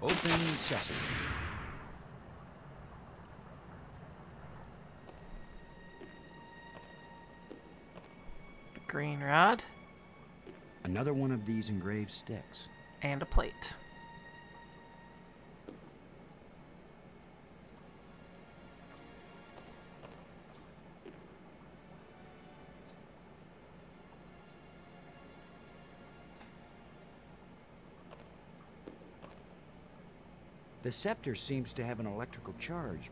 Open sesame. The green rod. Another one of these engraved sticks. And a plate. The scepter seems to have an electrical charge.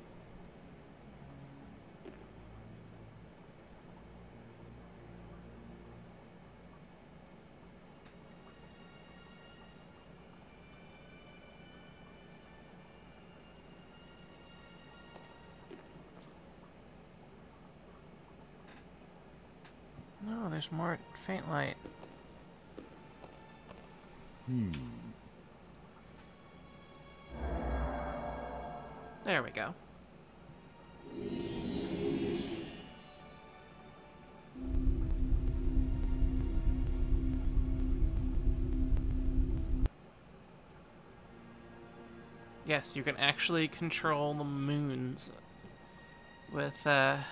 No, there's more faint light. There we go. Yes, you can actually control the moons with this.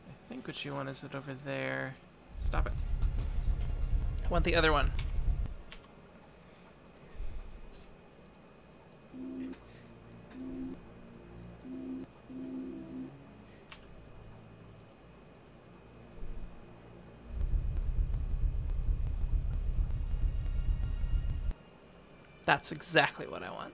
I think what you want is it over there. Stop it. I want the other one. That's exactly what I want.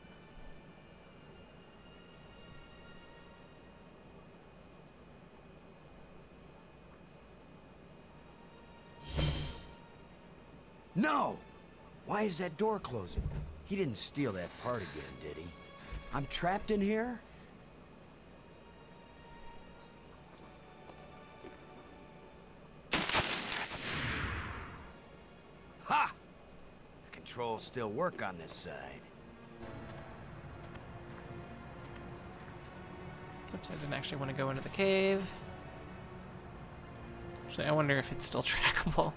No! Why is that door closing? He didn't steal that part again, did he? I'm trapped in here? Ha! The controls still work on this side. Oops, I didn't actually want to go into the cave. Actually, I wonder if it's still trackable.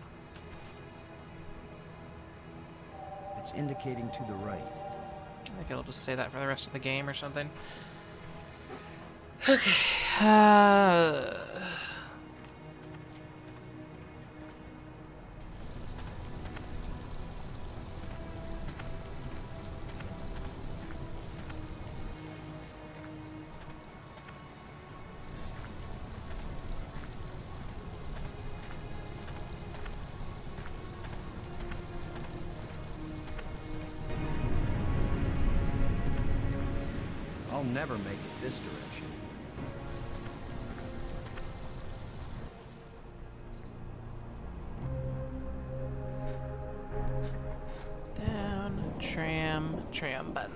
It's indicating to the right. I think it'll just say that for the rest of the game or something. Okay. I'll never make it this direction. Down, tram button.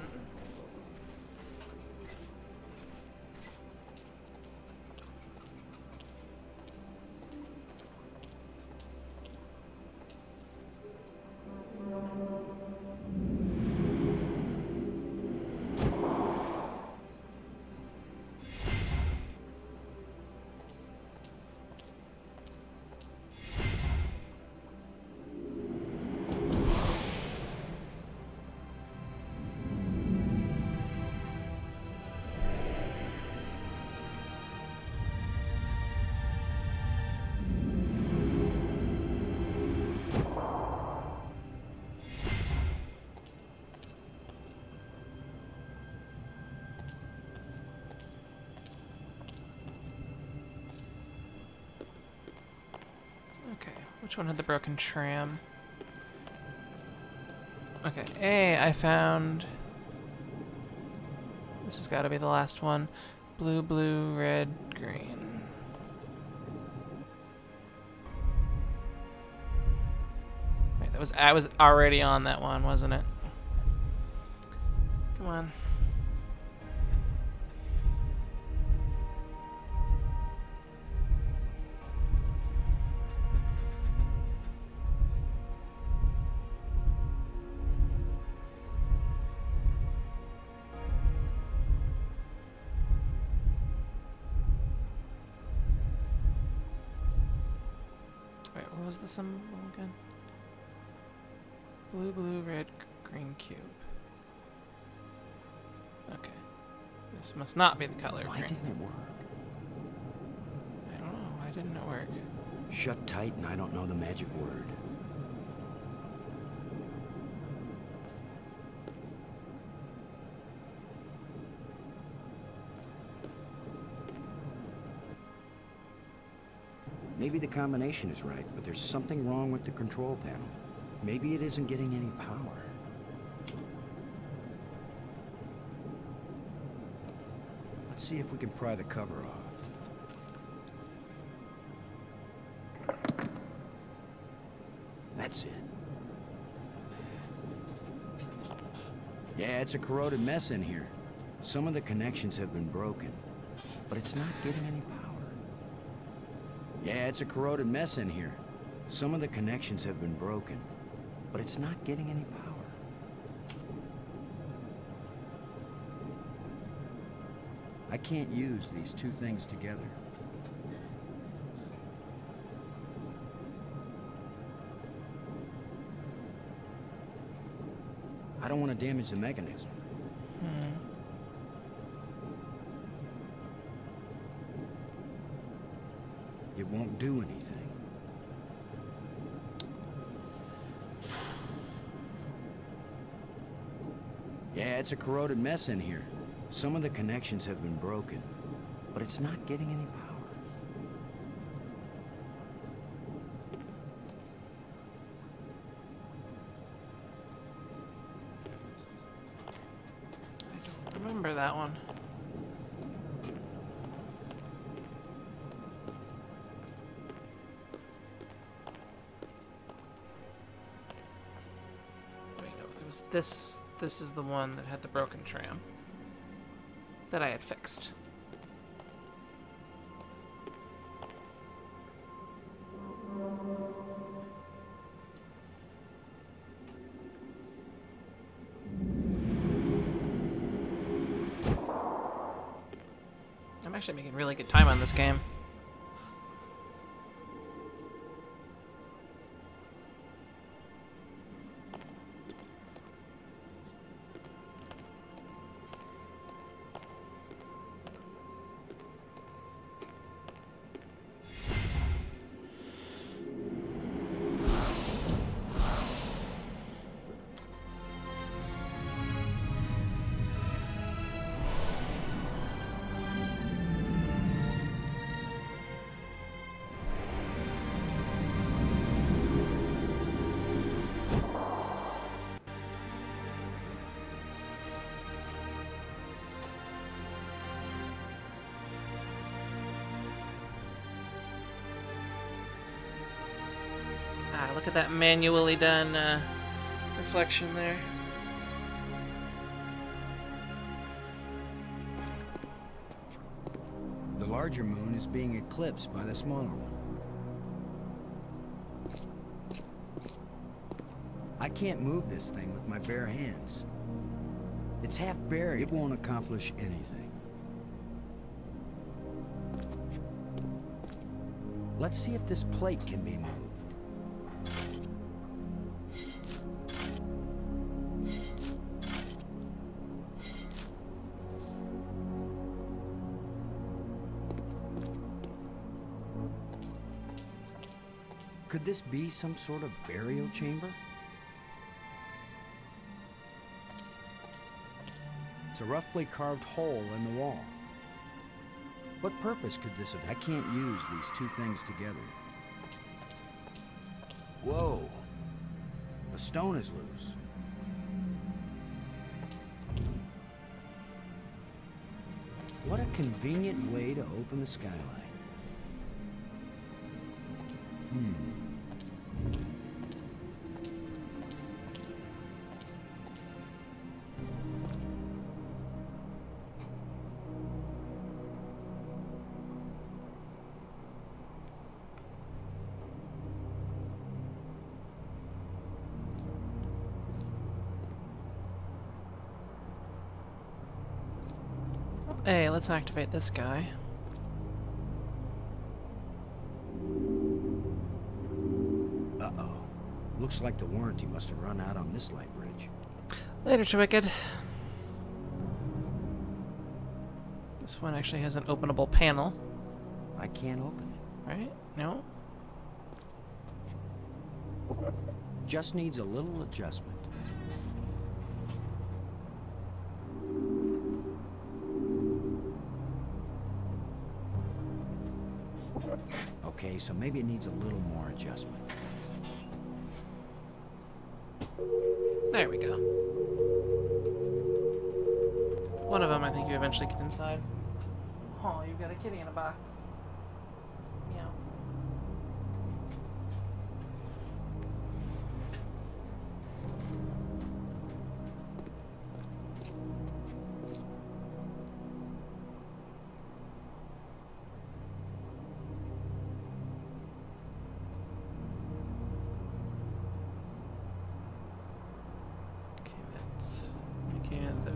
Okay, which one had the broken tram? Okay, hey, I found... This has got to be the last one. Blue, blue, red, green. Wait, I was already on that one, wasn't it? Come on. Wait, what was the symbol again? Blue, blue, red, green cube. Okay. This must not be the color Why green. didn't it work? I don't know. Why didn't it work? Shut tight and I don't know the magic word. Maybe the combination is right, but there's something wrong with the control panel. Maybe it isn't getting any power. Let's see if we can pry the cover off. That's it. Yeah, it's a corroded mess in here. Some of the connections have been broken, but it's not getting any power. Yeah, it's a corroded mess in here. Some of the connections have been broken, but it's not getting any power. I can't use these two things together. I don't want to damage the mechanism. It won't do anything. Yeah, it's a corroded mess in here. Some of the connections have been broken, but it's not getting any power. I don't remember that one. Wait, no, it was this. This is the one that had the broken tram that I had fixed. I'm actually making really good time on this game. Ah, look at that manually done reflection there. The larger moon is being eclipsed by the smaller one. I can't move this thing with my bare hands. It's half buried. It won't accomplish anything. Let's see if this plate can be moved. Could this be some sort of burial chamber? It's a roughly carved hole in the wall. What purpose could this have? I can't use these two things together. Whoa! The stone is loose. What a convenient way to open the skylight. Hey, let's activate this guy. Looks like the warranty must have run out on this light bridge. Later, Wicked. This one actually has an openable panel. I can't open it. Right? No? Just needs a little adjustment. Okay, so maybe it needs a little more adjustment. There we go. One of them, I think you eventually get inside. Oh, you've got a kitty in a box. Meow.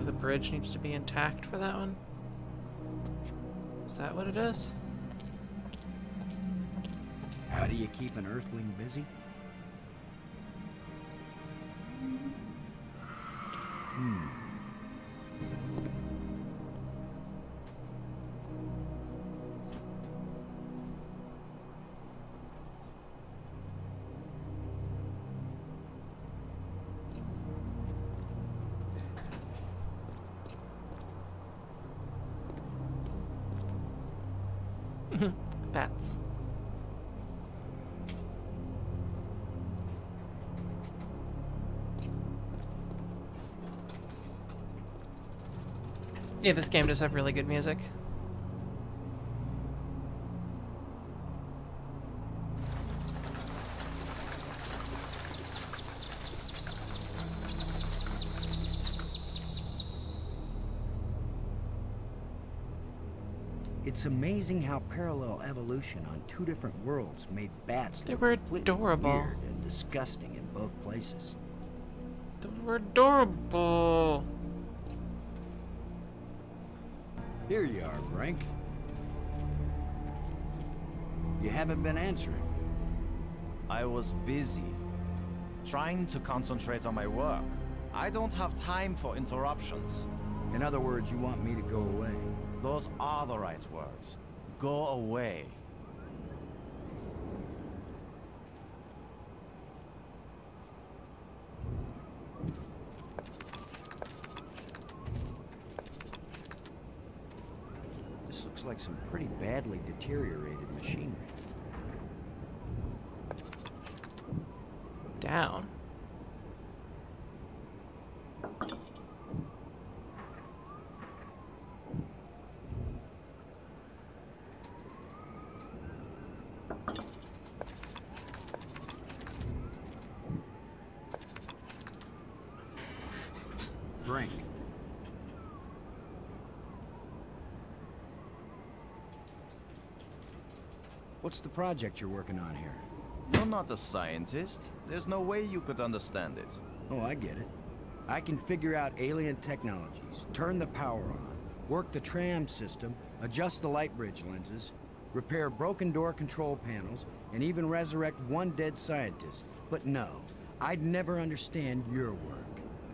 The bridge needs to be intact for that one. Is that what it is? How do you keep an Earthling busy? Bats. Yeah, this game does have really good music. It's amazing how parallel evolution on two different worlds made bats They look were completely adorable. weird and disgusting in both places. They were adorable. Here you are, Brink. You haven't been answering. I was busy, trying to concentrate on my work. I don't have time for interruptions. In other words, you want me to go away. Those are the right words. Go away. This looks like some pretty badly deteriorated machinery. Down. Brink. What's the project you're working on here? You're not a scientist. There's no way you could understand it. Oh, I get it. I can figure out alien technologies, turn the power on, work the tram system, adjust the light bridge lenses, repair broken door control panels, and even resurrect one dead scientist. But no, I'd never understand your work.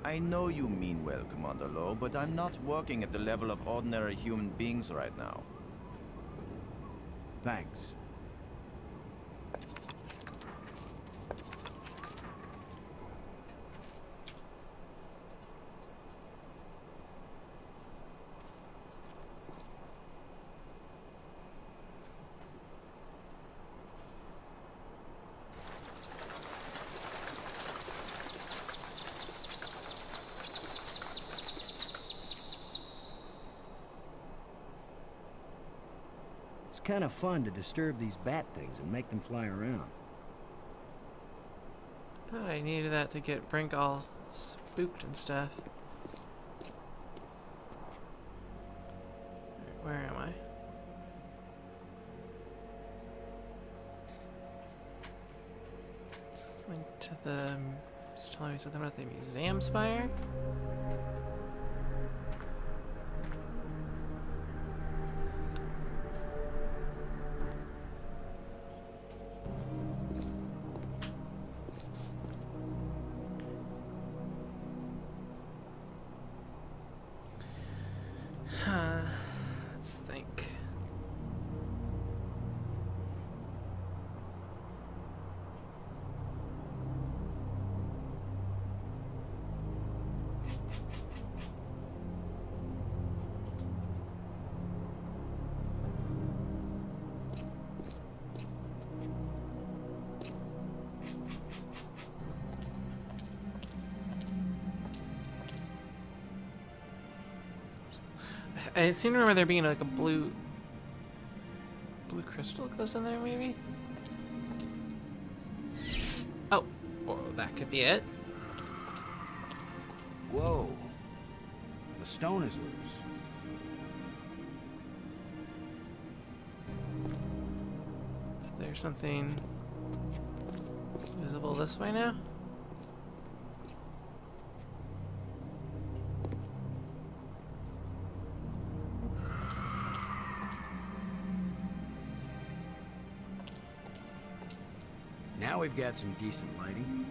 I know you mean well, Commander Lowe, but I'm not working at the level of ordinary human beings right now. Thanks. It's kind of fun to disturb these bat things and make them fly around. Thought I needed that to get Brink all spooked and stuff. Where am I? It's linked to the... It's telling me something about the museum spire? I seem to remember there being like a blue crystal that goes in there, maybe? Oh, well, that could be it. Whoa. The stone is loose. Is there something visible this way now? Now we've got some decent lighting.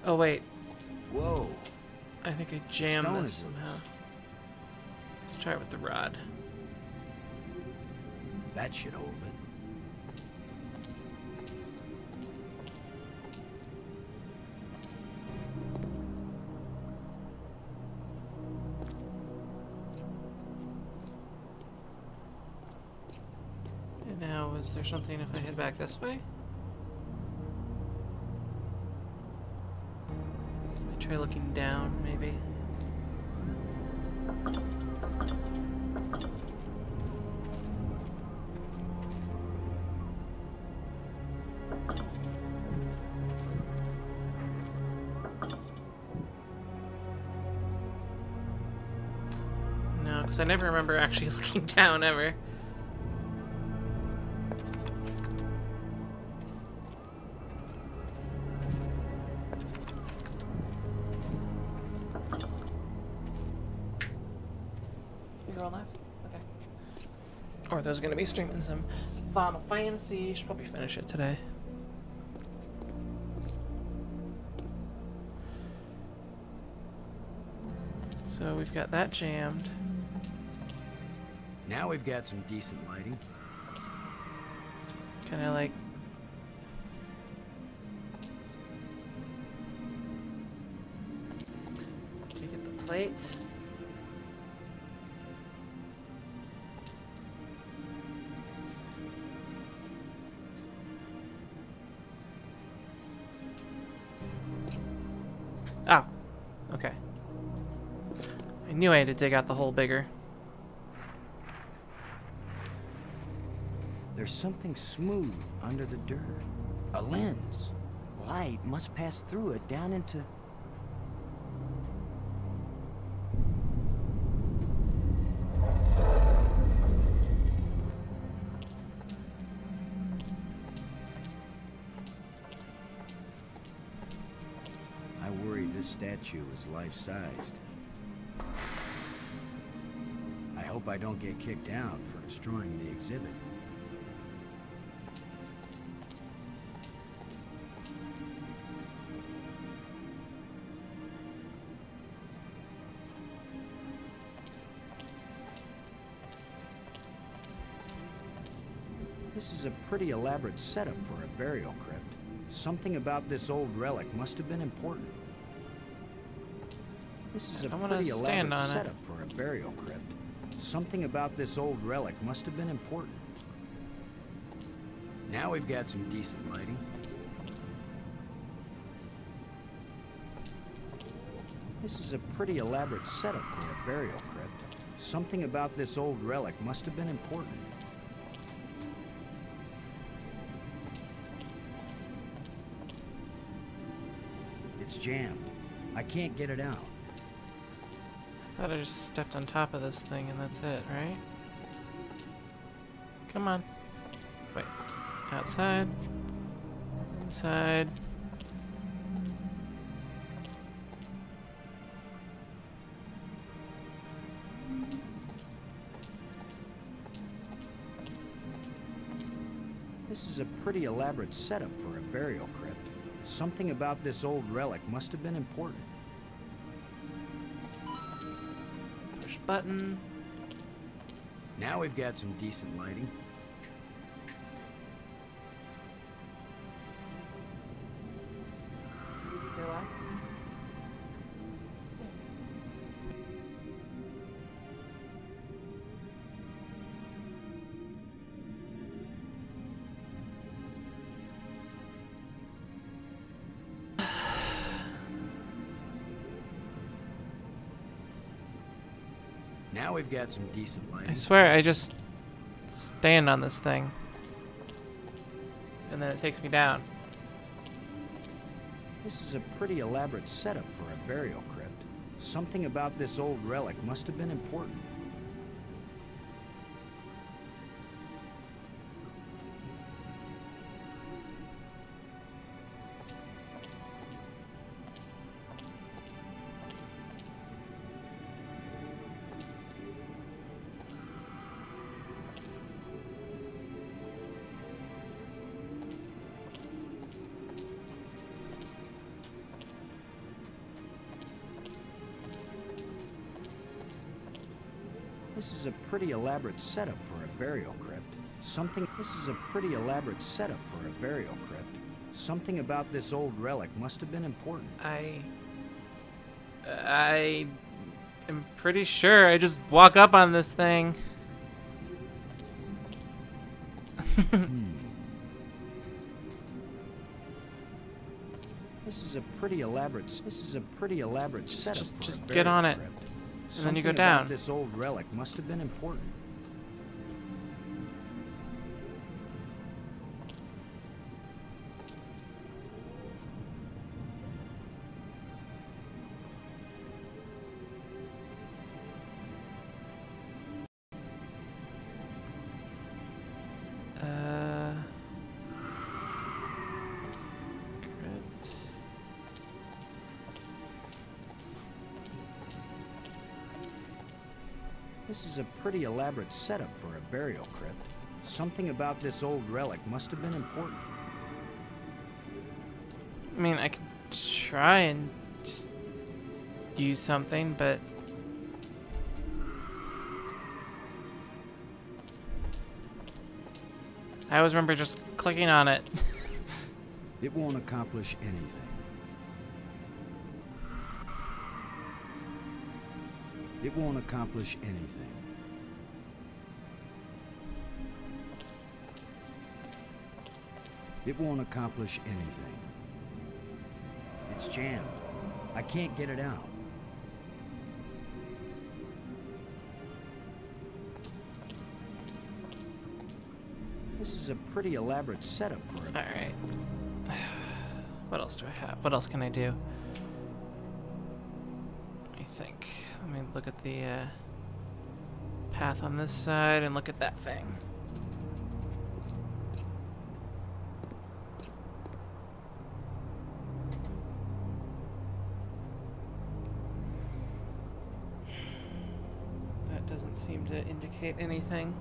Oh wait, Whoa. I think I jammed stone this is loose. somehow. Let's try it with the rod. That should hold it. And now, is there something if I head back this way? Try looking down, maybe. No, because I never remember actually looking down ever. Or there's gonna be streaming some Final Fantasy. Should probably finish it today. So we've got that jammed. Now we've got some decent lighting. Kind of like. Can you get the plate? Oh, okay. I knew I had to dig out the hole bigger. There's something smooth under the dirt. A lens. Light must pass through it down into... I worry this statue is life-sized. I hope I don't get kicked out for destroying the exhibit. This is a pretty elaborate setup for a burial crypt. Something about this old relic must have been important. This is a I wanna pretty stand elaborate on it. setup for a burial crypt. Something about this old relic must have been important. Now we've got some decent lighting. This is a pretty elaborate setup for a burial crypt. Something about this old relic must have been important. It's jammed. I can't get it out. I thought I just stepped on top of this thing and that's it, right? Come on. Wait. Outside. Inside. This is a pretty elaborate setup for a burial crypt. Something about this old relic must have been important. Push button. Now we've got some decent lighting. Now we've got some decent I lighting. swear I just stand on this thing. And then it takes me down. This is a pretty elaborate setup for a burial crypt. Something about this old relic must have been important. This is a pretty elaborate setup for a burial crypt. This is a pretty elaborate setup for a burial crypt. Something about this old relic must have been important. I am pretty sure I just walk up on this thing. This is a pretty elaborate setup for Just a get on burial it. crypt. And then you go Something about down. this old relic must have been important. Crypt. This is a pretty elaborate setup for a burial crypt. Something about this old relic must have been important. I mean, I could try and just use something, but I always remember just clicking on it. It won't accomplish anything. It won't accomplish anything. It won't accomplish anything. It's jammed. I can't get it out. This is a pretty elaborate setup for a... Alright. What else do I have? What else can I do? Let me think. Let me look at the path on this side and look at that thing. That doesn't seem to indicate anything.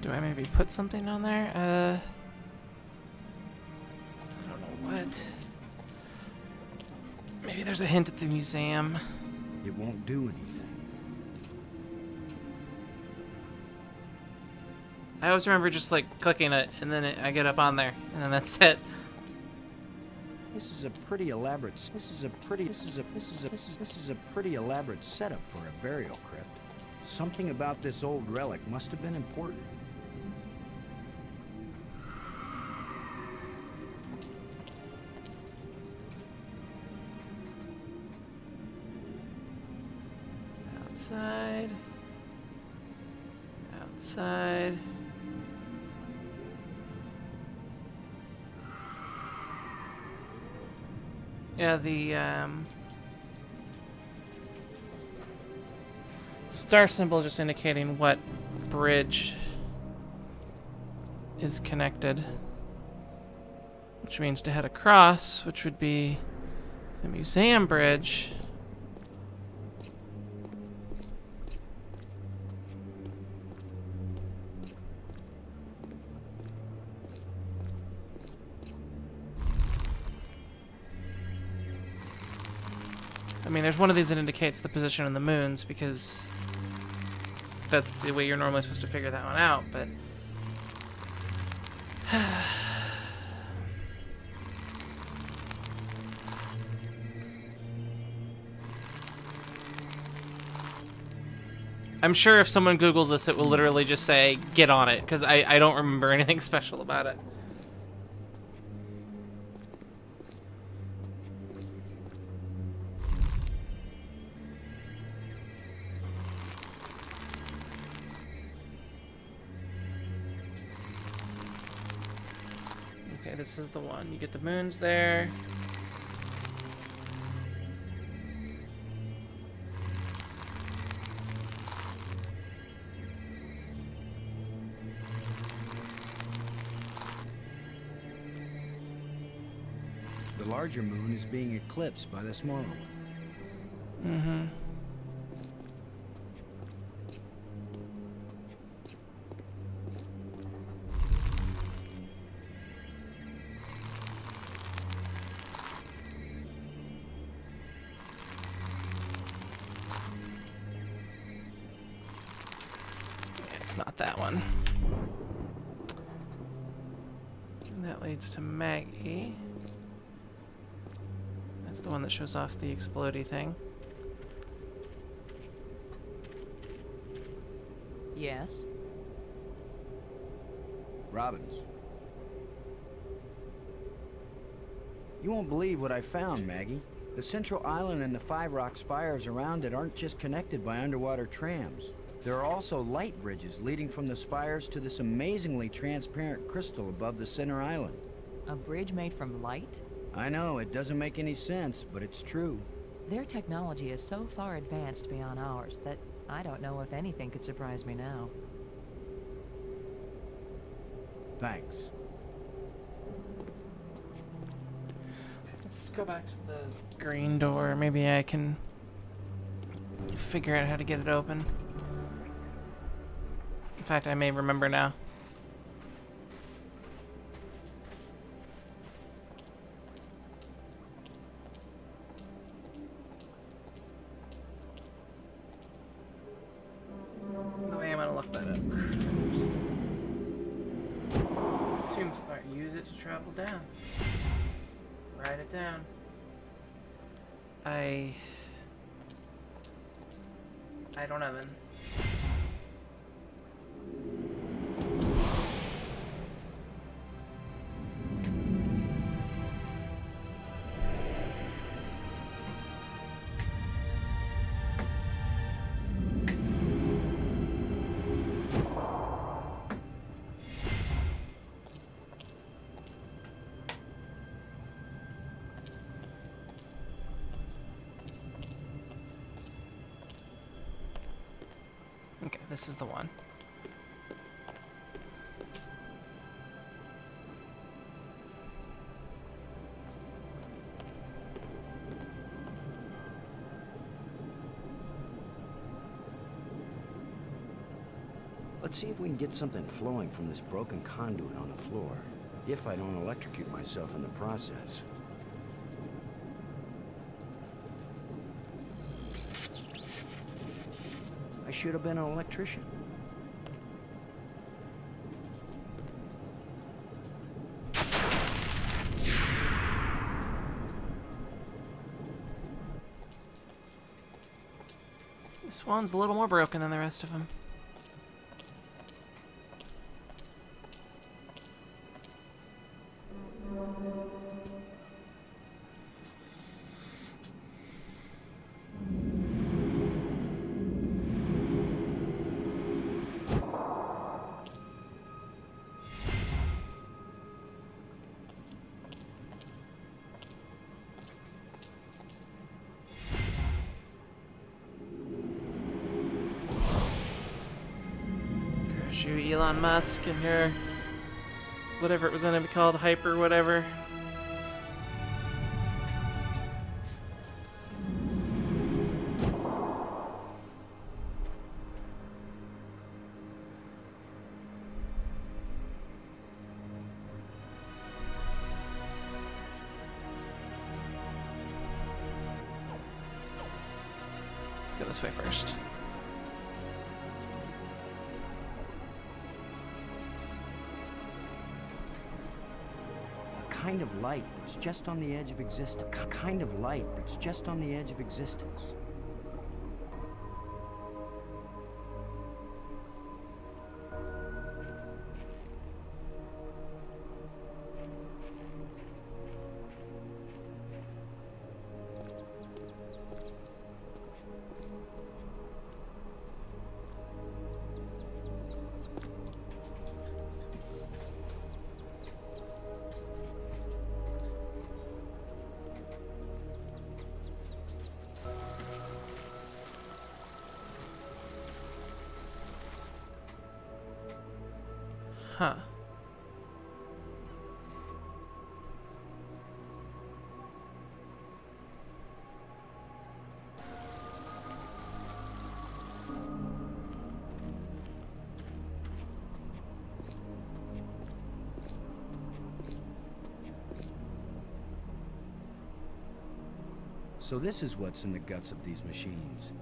Do I maybe put something on there? I don't know what. Maybe there's a hint at the museum. It won't do anything. I always remember just like clicking it and then I get up on there and then that's it. This is a pretty elaborate. This is a pretty elaborate setup for a burial crypt. Something about this old relic must have been important. Outside. Outside. Yeah, the star symbol just indicating what bridge is connected, which means to head across, which would be the museum bridge. I mean, there's one of these that indicates the position of the moons because that's the way you're normally supposed to figure that one out, but I'm sure if someone Googles this, it will literally just say, get on it, because I don't remember anything special about it. Okay, this is the one. You get the moons there. The larger moon is being eclipsed by the smaller one. Mm-hmm. It's not that one. And that leads to Maggie. That's the one that shows off the explodey thing. Yes? Robbins. You won't believe what I found, Maggie. The central island and the 5 rock spires around it aren't just connected by underwater trams. There are also light bridges leading from the spires to this amazingly transparent crystal above the center island. A bridge made from light? I know, it doesn't make any sense, but it's true. Their technology is so far advanced beyond ours that I don't know if anything could surprise me now. Thanks. Let's go back to the green door. Maybe I can figure out how to get it open. In fact, I may remember now. The way I'm gonna look that up. Tombs part. Use it to travel down. Write it down. I don't know then. Okay, this is the one. Let's see if we can get something flowing from this broken conduit on the floor. If I don't electrocute myself in the process. I should have been an electrician. This one's a little more broken than the rest of them. You, Elon Musk, and your whatever it was going to be called, hyper whatever. Let's go this way first. Kind of light that's just on the edge of existence. Kind of light that's just on the edge of existence. Huh. So this is what's in the guts of these machines.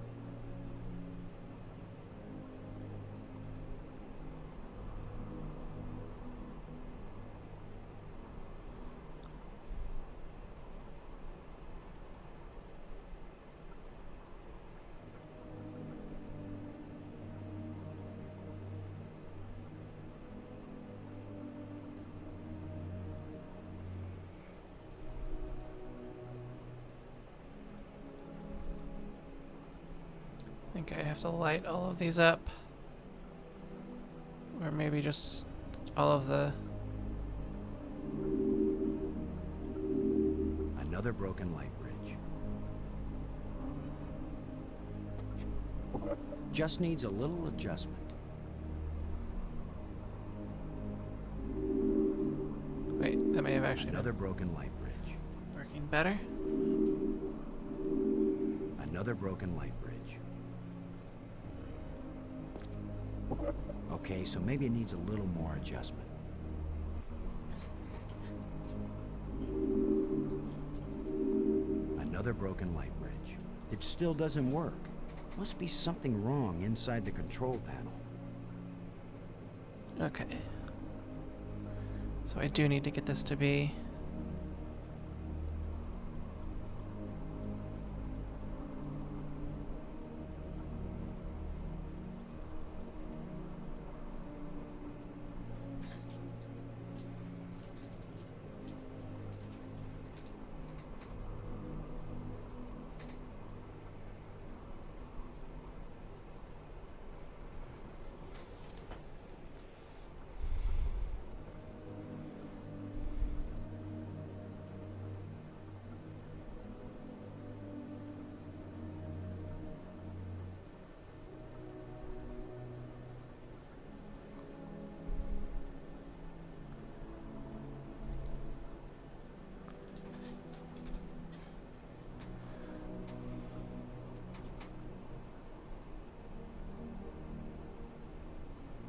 I think I have to light all of these up. Or maybe just all of the... Another broken light bridge. Just needs a little adjustment. Wait, that may have actually Another broken light bridge. been working better. Another broken light bridge. Okay, so maybe it needs a little more adjustment. Another broken light bridge. It still doesn't work. Must be something wrong inside the control panel. Okay. So I do need to get this to be...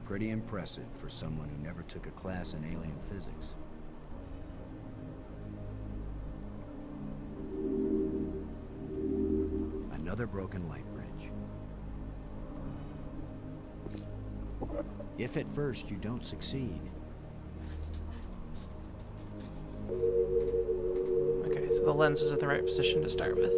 Pretty impressive for someone who never took a class in alien physics. Another broken light bridge. If at first you don't succeed. Okay, so the lens was at the right position to start with.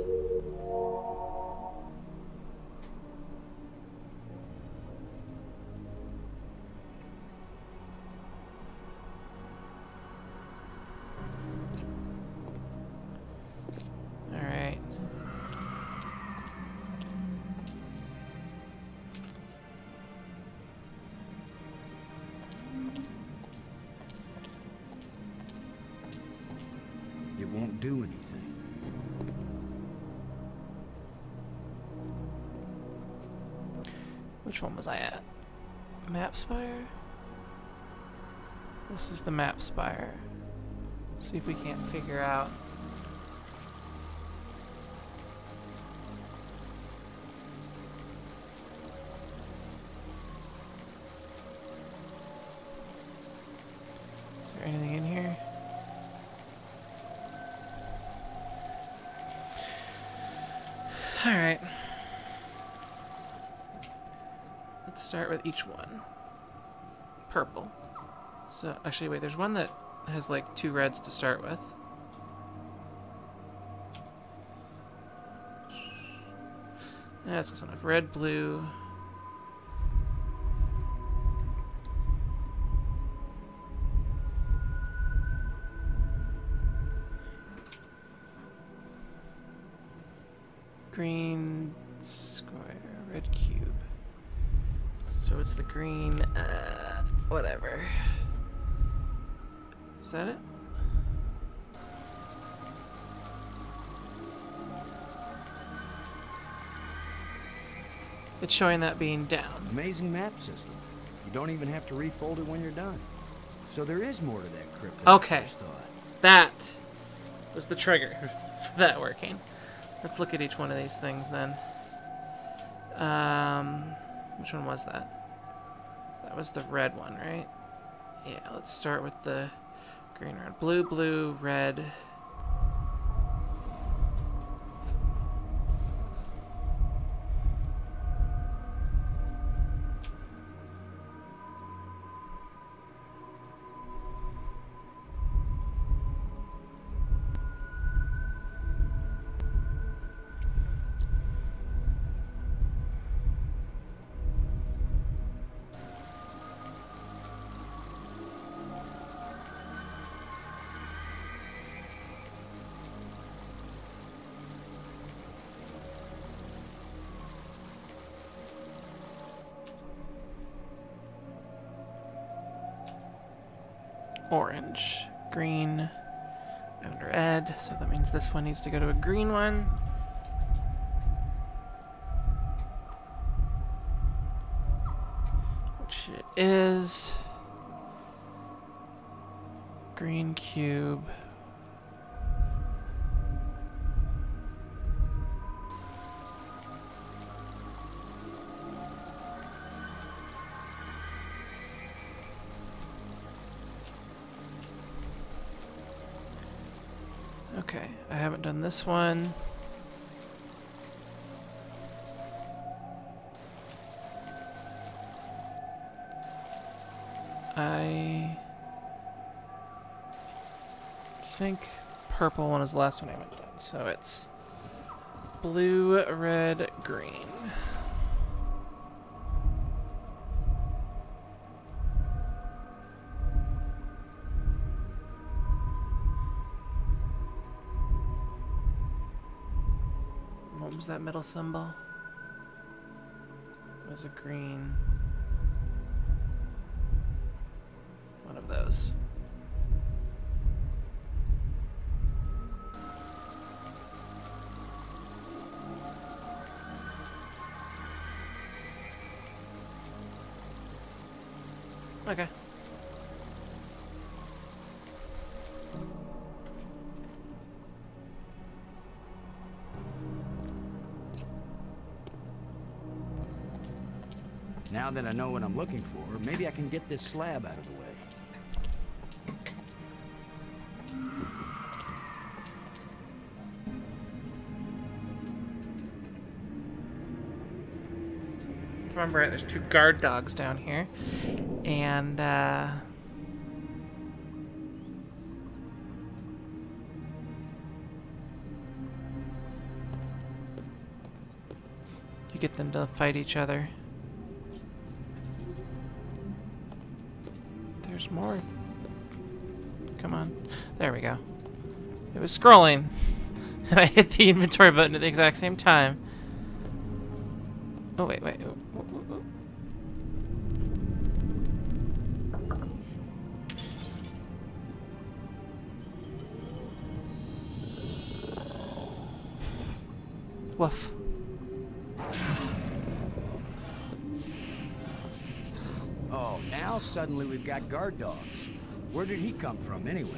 It won't do anything. Which one was I at? Map spire? This is the map spire. Let's see if we can't figure out. Is there anything in here? Alright. Let's start with each one. Purple. So, actually, wait, there's one that has like 2 reds to start with. That's close enough. Red, blue. Green square, red cube. So it's the green, whatever. Is that it? It's showing that being down. Amazing map system. You don't even have to refold it when you're done. So there is more to that crypt than Okay. I first thought. That was the trigger for that working. Let's look at each one of these things then. Which one was that? That was the red one, right? Yeah, let's start with the green, red, blue, blue, red. Orange, green, and red. So that means this one needs to go to a green one. Which it is. Green cube. Okay, I haven't done this one. I think purple one is the last one I haven't done. So it's blue, red, green. What was that middle symbol? It was a green. One of those. Okay. Now that I know what I'm looking for, maybe I can get this slab out of the way. Remember, there's 2 guard dogs down here, and you get them to fight each other. There's more. Come on. There we go. It was scrolling, and I hit the inventory button at the exact same time. Oh, wait, wait. Oh, oh, oh, oh. Woof. Oh, now suddenly we've got guard dogs. Where did he come from, anyway?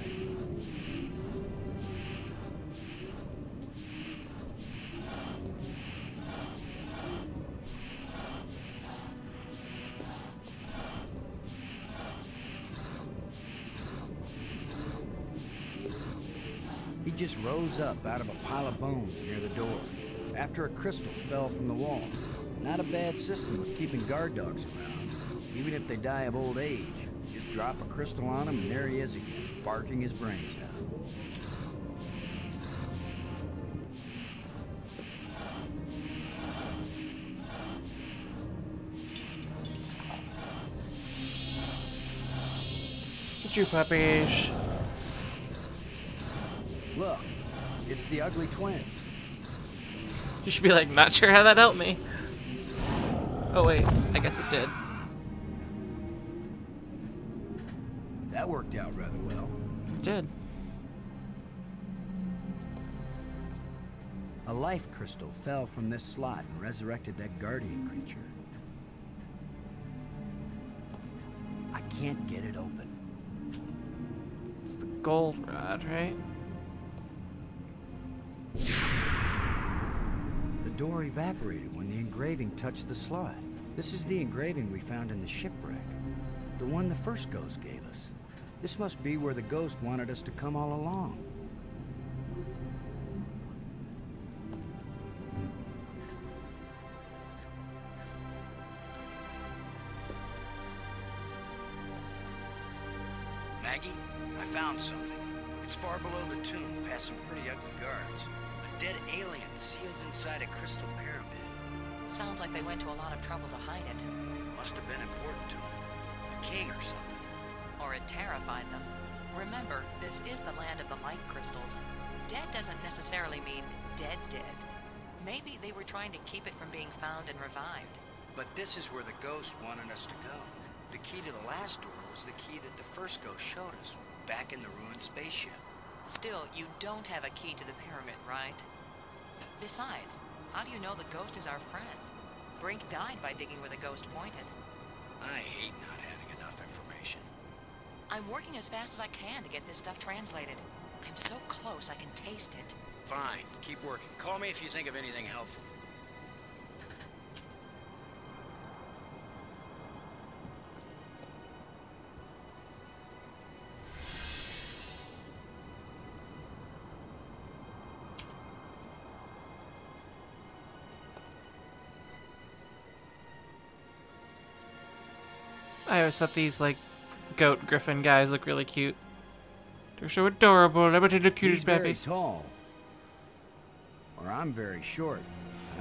He just rose up out of a pile of bones near the door, after a crystal fell from the wall. Not a bad system of keeping guard dogs around. Even if they die of old age, just drop a crystal on him and there he is again, barking his brains out. Get you puppies. Look, it's the ugly twins. You should be like, not sure how that helped me. Oh wait, I guess it did. That worked out rather well. It did. A life crystal fell from this slot and resurrected that guardian creature. I can't get it open. the gold rod, right? The door evaporated when the engraving touched the slot. This is the engraving we found in the shipwreck. The one the first ghost gave us. This must be where the ghost wanted us to come all along. Maggie, I found something. It's far below the tomb, past some pretty ugly guards. A dead alien sealed inside a crystal pyramid. Sounds like they went to a lot of trouble to hide it. Must have been important to him. A king or something. Or it terrified them. Remember, this is the land of the life crystals. Dead doesn't necessarily mean dead. Maybe they were trying to keep it from being found and revived. But this is where the ghost wanted us to go. The key to the last door was the key that the first ghost showed us, back in the ruined spaceship. Still, you don't have a key to the pyramid, right? Besides, how do you know the ghost is our friend? Brink died by digging where the ghost pointed. I hate not having enough information. I'm working as fast as I can to get this stuff translated. I'm so close I can taste it. Fine, keep working. Call me if you think of anything helpful. I always thought these, like, goat griffin guys look really cute. They're so adorable. They're the cutest He's very babies. tall. Or I'm very short.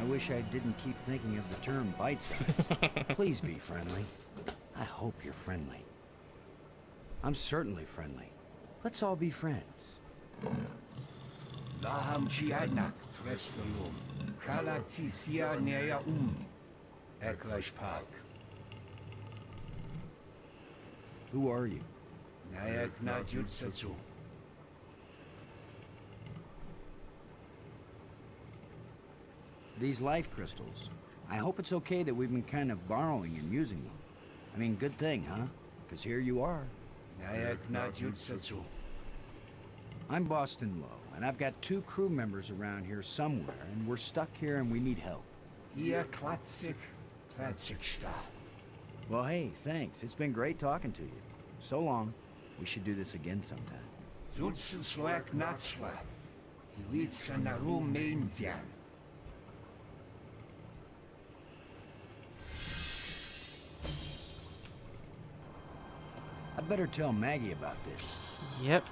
I wish I didn't keep thinking of the term bite size. Please be friendly. I hope you're friendly. I'm certainly friendly. Let's all be friends. Laham Chianak Trestelum, Kalatisia Nea Eklash Park. Who are you? Nayak Najutsasu. These life crystals. I hope it's okay that we've been kind of borrowing and using them. I mean, good thing, huh? Because here you are. Nayak Najutsasu. I'm Boston Lowe, and I've got 2 crew members around here somewhere, and we're stuck here and we need help. Ia Klatsik, Klatsik Star. Well, hey, thanks. It's been great talking to you. So long. We should do this again sometime. Zutsen Slak Natsla. Ilitsa Narum Mainzian. I better tell Maggie about this. Yep.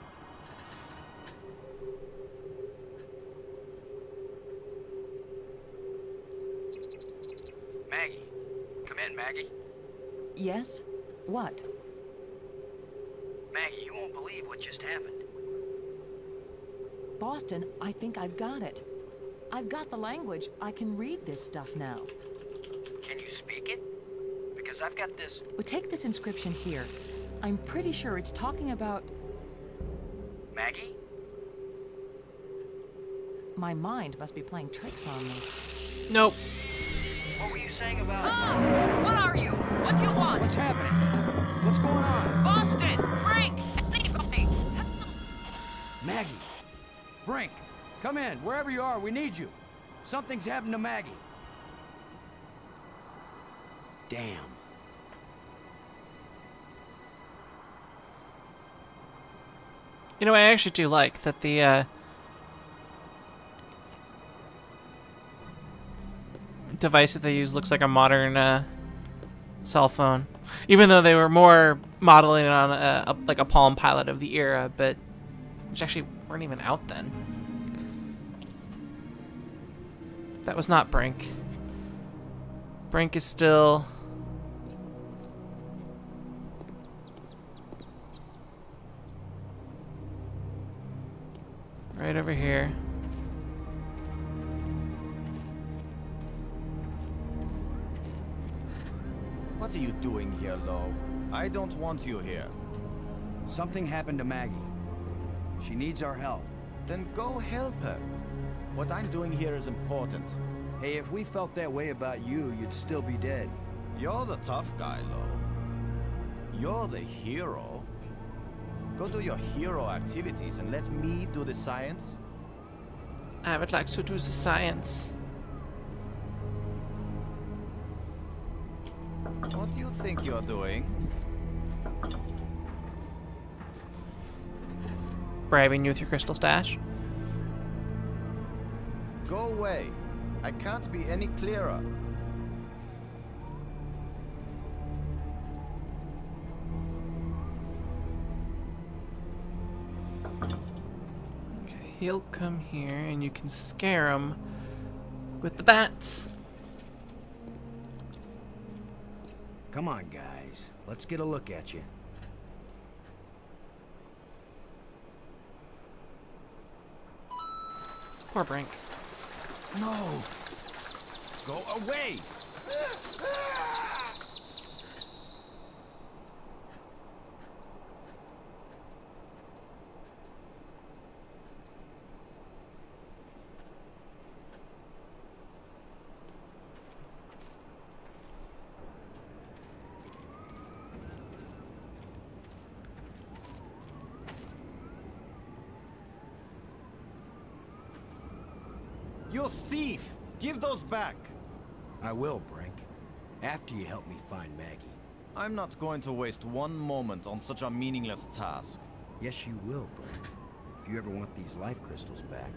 Maggie. Come in, Maggie. Yes? What? Maggie, you won't believe what just happened. Boston, I think I've got it. I've got the language. I can read this stuff now. Can you speak it? Because I've got this... But take this inscription here. I'm pretty sure it's talking about... Maggie? My mind must be playing tricks on me. Nope. What were you saying about... Oh! What are you? What do you want? What's happening? What's going on? Boston! Brink! Anybody! Maggie! Brink! Come in. Wherever you are, we need you. Something's happened to Maggie. Damn. You know, I actually do like that the device that they use looks like a modern cell phone, even though they were more modeling it on like a Palm Pilot of the era, but which actually weren't even out then. That was not Brink. Brink is still... right over here. What are you doing here, Lo? I don't want you here. Something happened to Maggie. She needs our help. Then go help her. What I'm doing here is important. Hey, if we felt that way about you, you'd still be dead. You're the tough guy, Lo. You're the hero. Go do your hero activities and let me do the science. I would like to do the science. What do you think you're doing? Bribing you with your crystal stash. Go away. I can't be any clearer. Okay, he'll come here and you can scare him with the bats. Come on, guys. Let's get a look at you. Poor Brink. No! Go away! You thief! Give those back! I will, Brink. After you help me find Maggie. I'm not going to waste one moment on such a meaningless task. Yes, you will, Brink. If you ever want these life crystals back.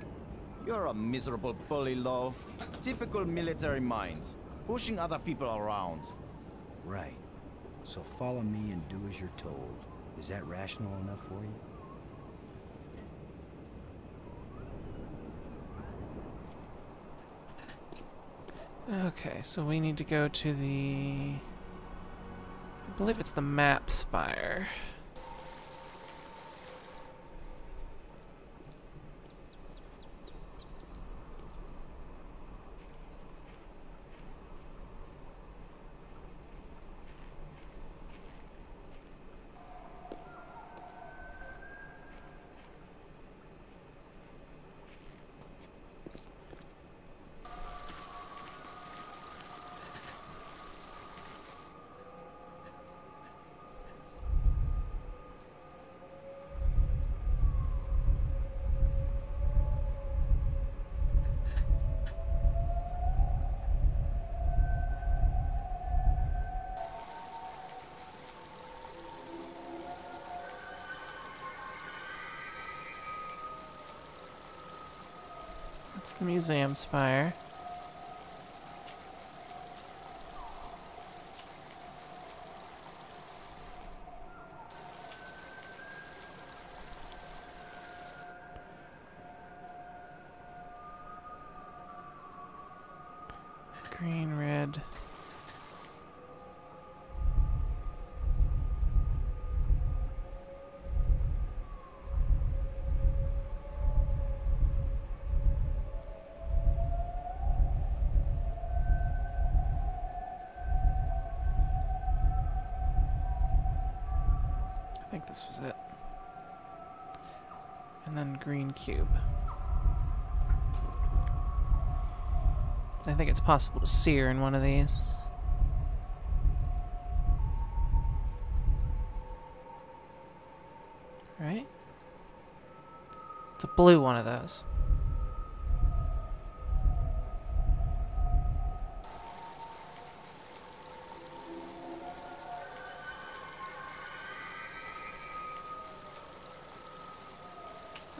You're a miserable bully, Lo. Typical military mind. Pushing other people around. Right. So follow me and do as you're told. Is that rational enough for you? Okay, so we need to go to the... I believe it's the map spire. That's the museum spire. Green, red. I think this was it. And then green cube. I think it's possible to sear in one of these. Right? It's a blue one of those.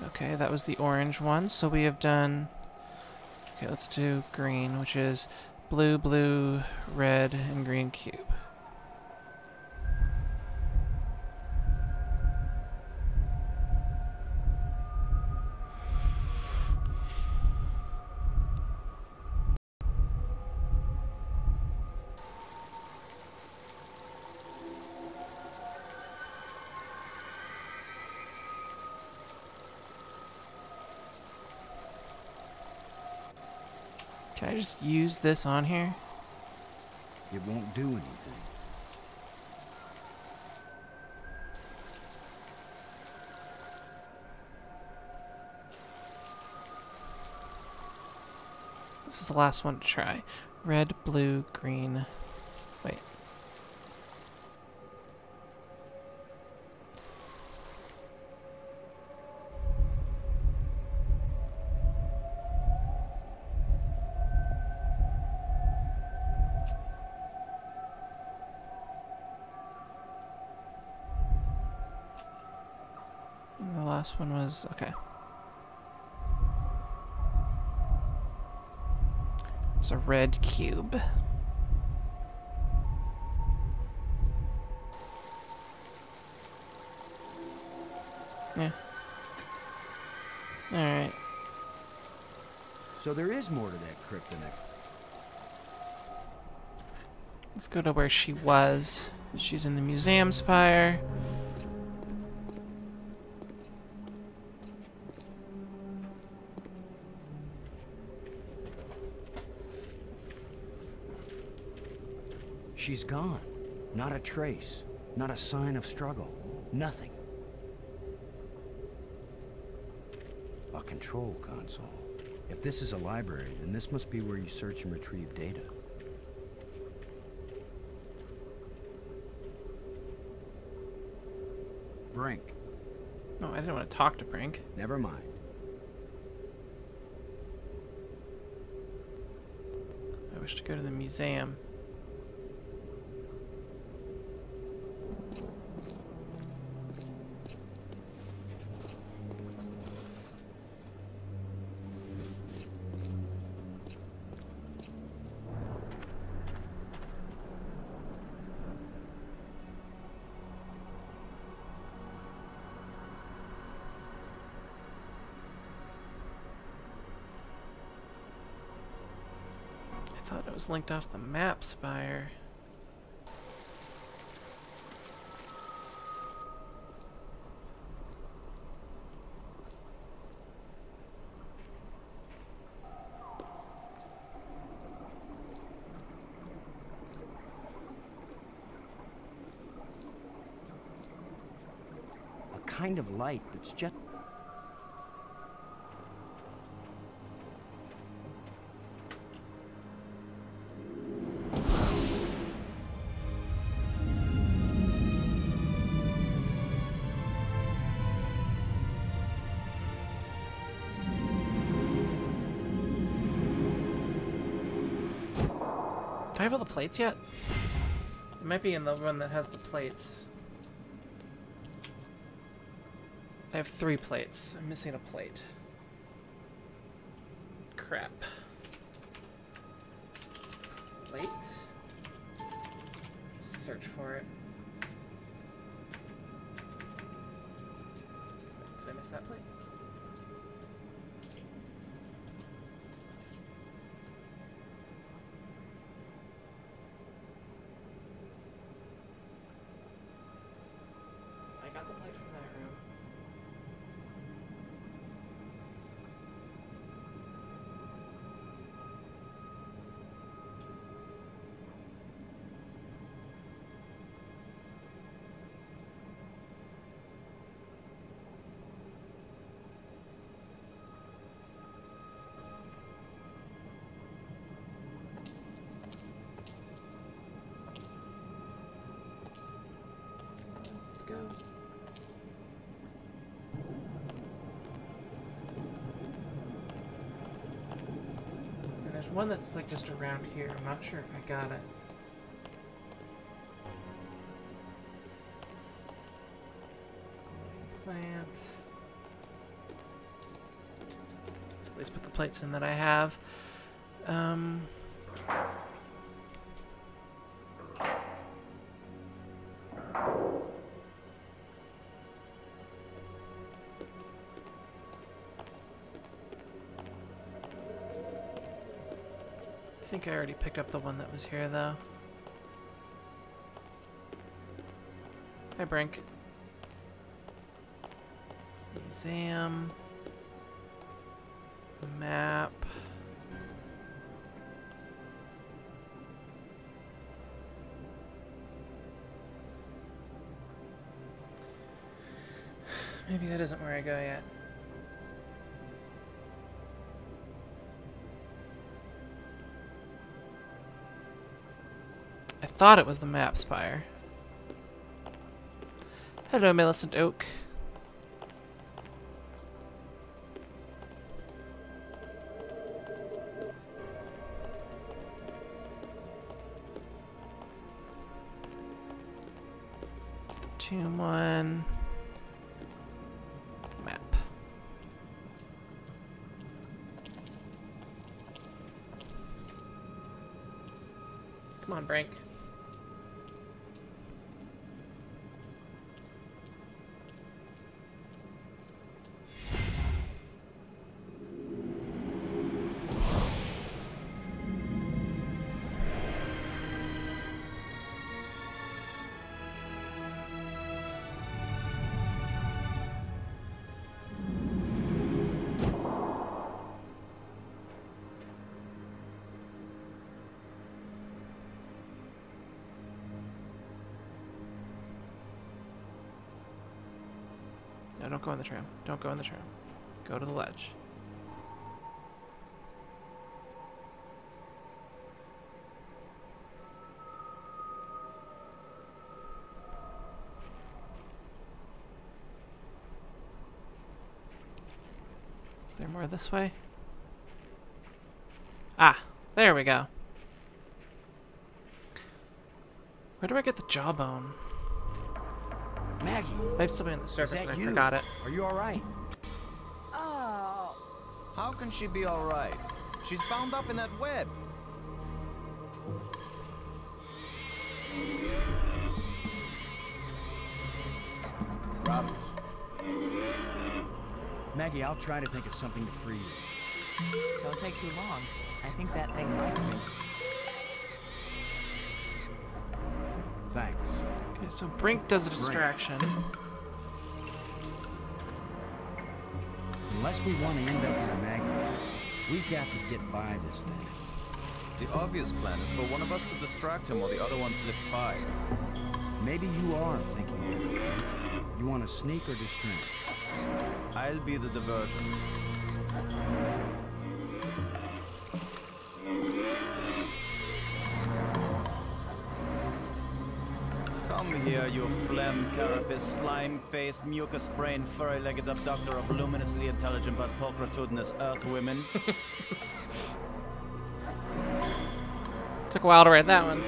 Okay, that was the orange one, so we have done... Okay, let's do green, which is blue, blue, red, and green cube. Can I just use this on here? It won't do anything. This is the last one to try. Red, blue, green. Wait. last one was... Okay. It's a red cube. Yeah. Alright. So there is more to that crypt than I... Let's go to where she was. She's in the museum spire. She's gone. Not a trace. Not a sign of struggle. Nothing. A control console. If this is a library, then this must be where you search and retrieve data. Brink. Oh, I didn't want to talk to Brink. Never mind. I wish to go to the museum. I thought it was linked off the map spire. A kind of light that's just... Do I have all the plates yet? It might be in the one that has the plates. I have 3 plates. I'm missing a plate. Crap. Plate? Search for it. Did I miss that plate? I got the plate from that room. Let's go. And there's one that's like just around here. I'm not sure if I got it. Plant. Let's at least put the plates in that I have. I think I already picked up the one that was here, though. Hi, Brink. Museum. Map. Maybe that isn't where I go yet. I thought it was the map spire. Hello, Millicent Oak. It's the tomb one. Map. Come on, Brink. No, don't go in the tram. Don't go in the tram. Go to the ledge. Is there more this way? Ah, there we go. Where do I get the jawbone? Maggie, Maybe still be on the surface is and that I you? forgot it. Are you all right? Oh. How can she be alright? She's bound up in that web. Robbins. Maggie, I'll try to think of something to free you. Don't take too long. I think that thing likes me. Thanks. Okay, so Brink does a distraction. Unless we want to end up where Maggie is, we've got to get by this thing. The obvious plan is for one of us to distract him while the other one slips by. Maybe you are thinking better. You want to sneak or distract? I'll be the diversion. Come here, you phlegm, carapace, slime-faced, mucus-brained, furry-legged abductor of luminously intelligent but pulchritudinous earth women. Took a while to write that one.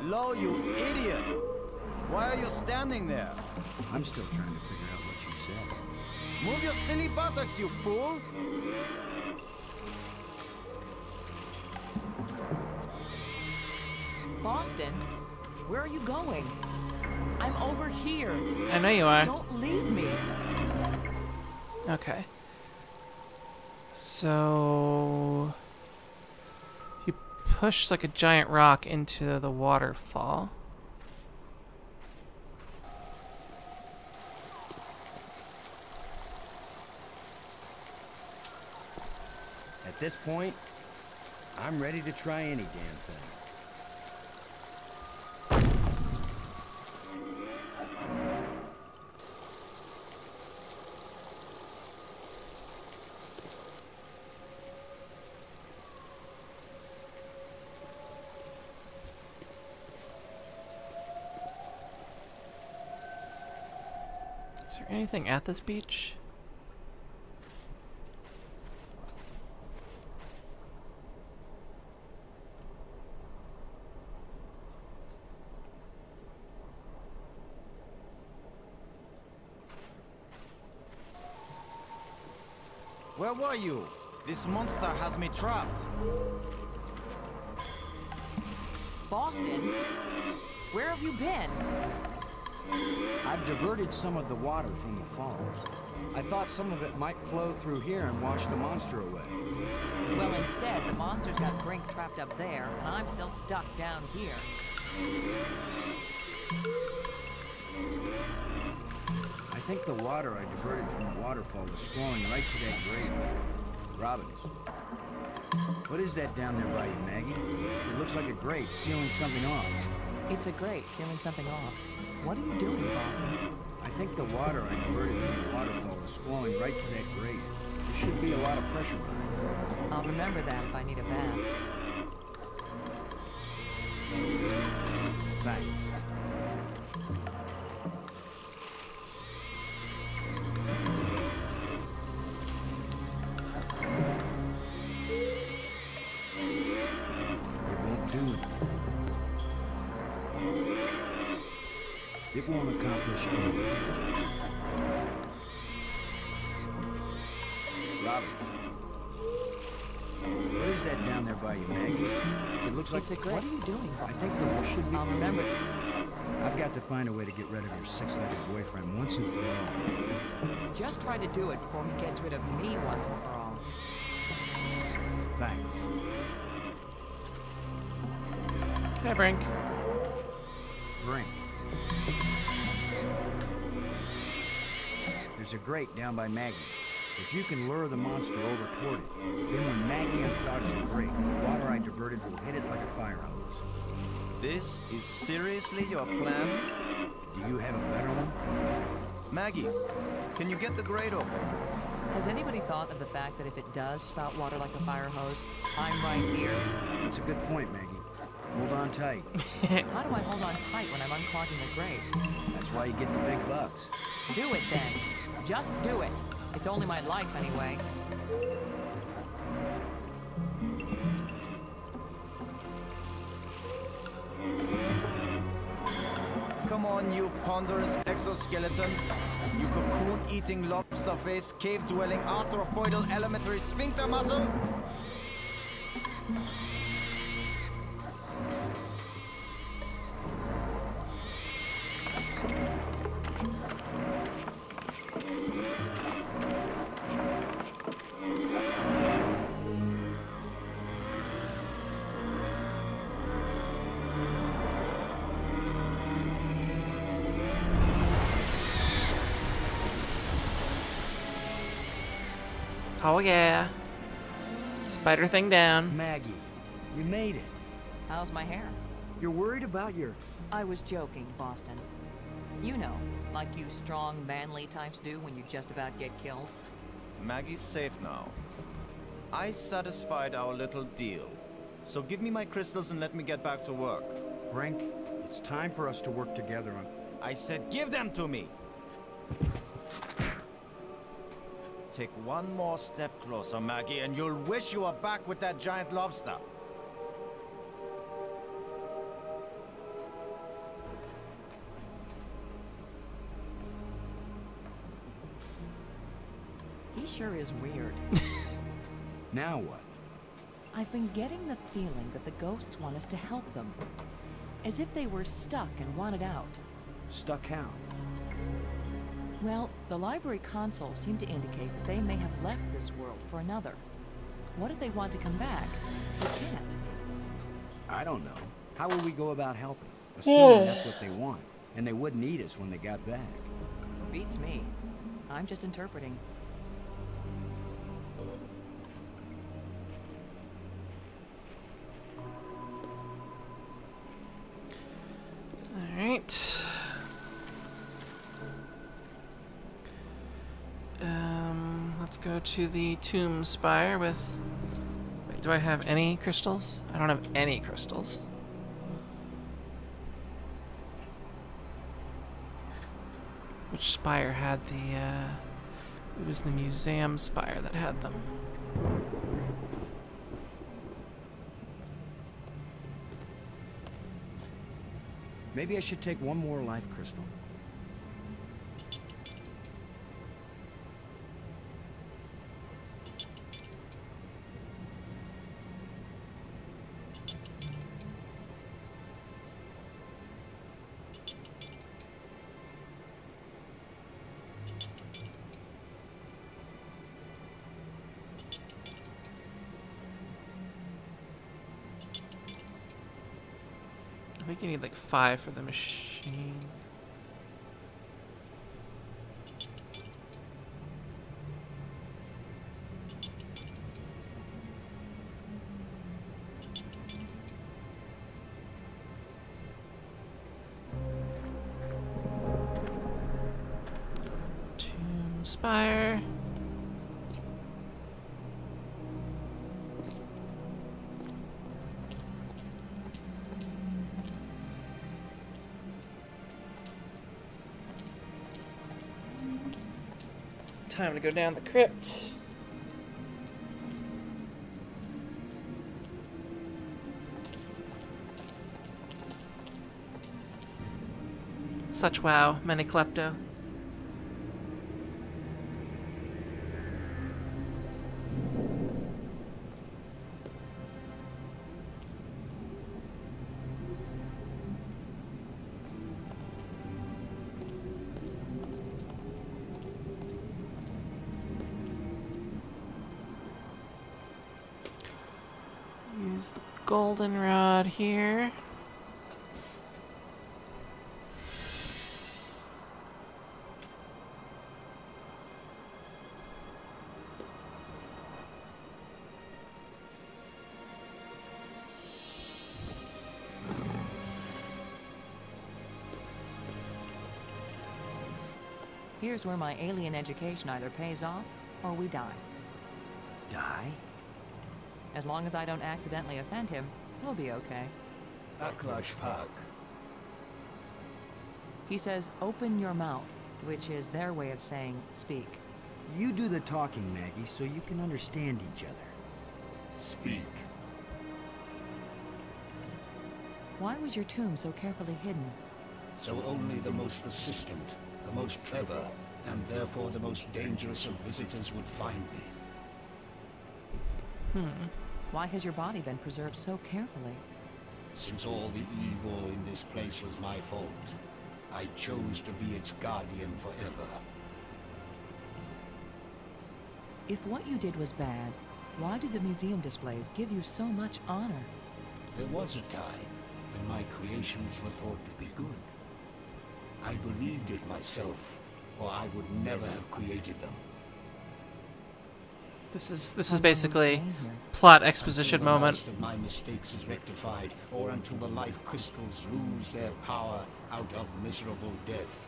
Lo, you idiot! Why are you standing there? I'm still trying to figure out what you said. Move your silly buttocks, you fool! Boston, where are you going? I'm over here. I know you are. Don't leave me. Okay. So you push like a giant rock into the waterfall. At this point, I'm ready to try any damn thing. Is there anything at this beach? Where were you? This monster has me trapped. Boston, where have you been? I've diverted some of the water from the falls. I thought some of it might flow through here and wash the monster away. Well, instead, the monster's got Brink trapped up there, and I'm still stuck down here. I think the water I diverted from the waterfall was flowing right to that grate. Robbins. What is that down there by you, Maggie? It looks like a grate sealing something off. It's a grate sealing something off. What are you doing, Boston? I think the water I diverted from the waterfall was flowing right to that grate. There should be a lot of pressure behind it. I'll remember that if I need a bath. Thanks. It won't do anything. It won't accomplish anything. Robert. What is that down there by you, Maggie? It looks like... It's a great... What are you doing? I think there should be... I'll remember. I've got to find a way to get rid of your six-legged boyfriend once and for all. Just try to do it before he gets rid of me once and for all. Thanks. Hi, Brink. Brink. There's a grate down by Maggie. If you can lure the monster over toward it, then when Maggie unclogs the grate, the water I diverted will hit it like a fire hose. This is seriously your plan? Do you have a better one? Maggie, can you get the grate open? Has anybody thought of the fact that if it does spout water like a fire hose, I'm right here? That's a good point, Maggie. Hold on tight. How do I hold on tight when I'm unclogging a grate? That's why you get the big bucks. Do it then. Just do it. It's only my life anyway. Come on, you ponderous exoskeleton. You cocoon-eating lobster face, cave-dwelling arthropoidal elementary sphincter muscle. Oh yeah. Spider thing down. Maggie, you made it. How's my hair? You're worried about your... I was joking, Boston. You know, like you strong, manly types do when you just about get killed. Maggie's safe now. I satisfied our little deal. So give me my crystals and let me get back to work. Brink, it's time for us to work together on... I said give them to me! Take one more step closer, Maggie, and you'll wish you were back with that giant lobster. He sure is weird. Now what? I've been getting the feeling that the ghosts want us to help them. As if they were stuck and wanted out. Stuck how? Well, the library consoles seem to indicate that they may have left this world for another. What if they want to come back? They can't. I don't know. How will we go about helping? Assuming that's what they want. And they wouldn't need us when they got back. Beats me. I'm just interpreting. Alright. Let's go to the tomb spire with... Wait, do I have any crystals? I don't have any crystals. Which spire had the, it was the museum spire that had them. Maybe I should take one more life crystal. I think you need like 5 for the machine. Tomb spire. Time to go down the crypt. Such wow, many klepto. Use the goldenrod here. Here's where my alien education either pays off or we die. Die? As long as I don't accidentally offend him, we'll be okay. Aklash Park. He says, open your mouth, which is their way of saying speak. You do the talking, Maggie, so you can understand each other. Speak. Why was your tomb so carefully hidden? So only the most persistent, the most clever, and therefore the most dangerous of visitors would find me. Why has your body been preserved so carefully? Since all the evil in this place was my fault, I chose to be its guardian forever. If what you did was bad, why do the museum displays give you so much honor? There was a time when my creations were thought to be good. I believed it myself, or I would never have created them. This is basically plot exposition Until the moment. last of my mistakes is rectified, or until the life crystals lose their power out of miserable death.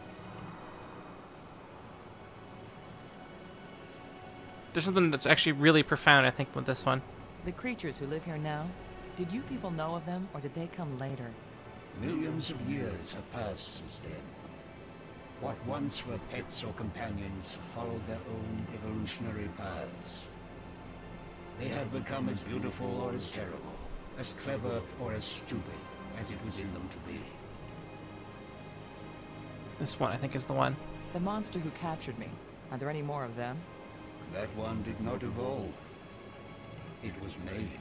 There's something that's actually really profound, I think, with this one. The creatures who live here now, did you people know of them or did they come later? Millions of years have passed since then. What once were pets or companions have followed their own evolutionary paths. They have become as beautiful or as terrible, as clever or as stupid as it was in them to be. This one, I think, is the one. The monster who captured me, are there any more of them? That one did not evolve. It was made.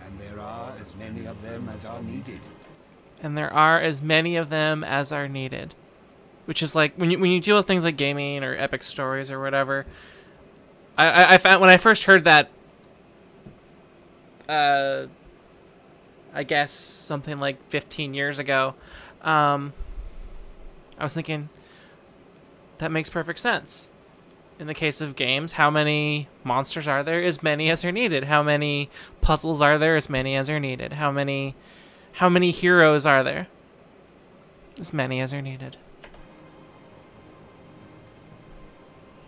And there are as many of them as are needed. And there are as many of them as are needed. Which is like, when you deal with things like gaming or epic stories or whatever, I found when I first heard that, I guess something like 15 years ago, I was thinking, that makes perfect sense. In the case of games, how many monsters are there? As many as are needed. How many puzzles are there? As many as are needed. How many heroes are there? As many as are needed.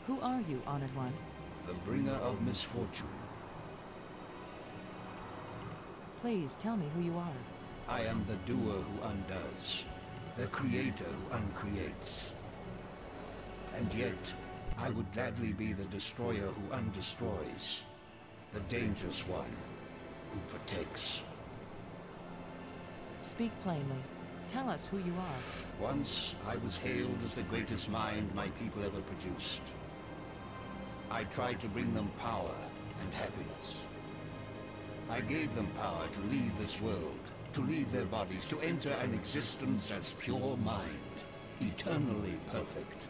Who are you, Honored One? The bringer of misfortune. Please tell me who you are. I am the doer who undoes, the creator who uncreates. And yet, I would gladly be the destroyer who undestroys, the dangerous one who protects. Speak plainly. Tell us who you are. Once, I was hailed as the greatest mind my people ever produced. I tried to bring them power and happiness. I gave them power to leave this world, to leave their bodies, to enter an existence as pure mind, eternally perfect.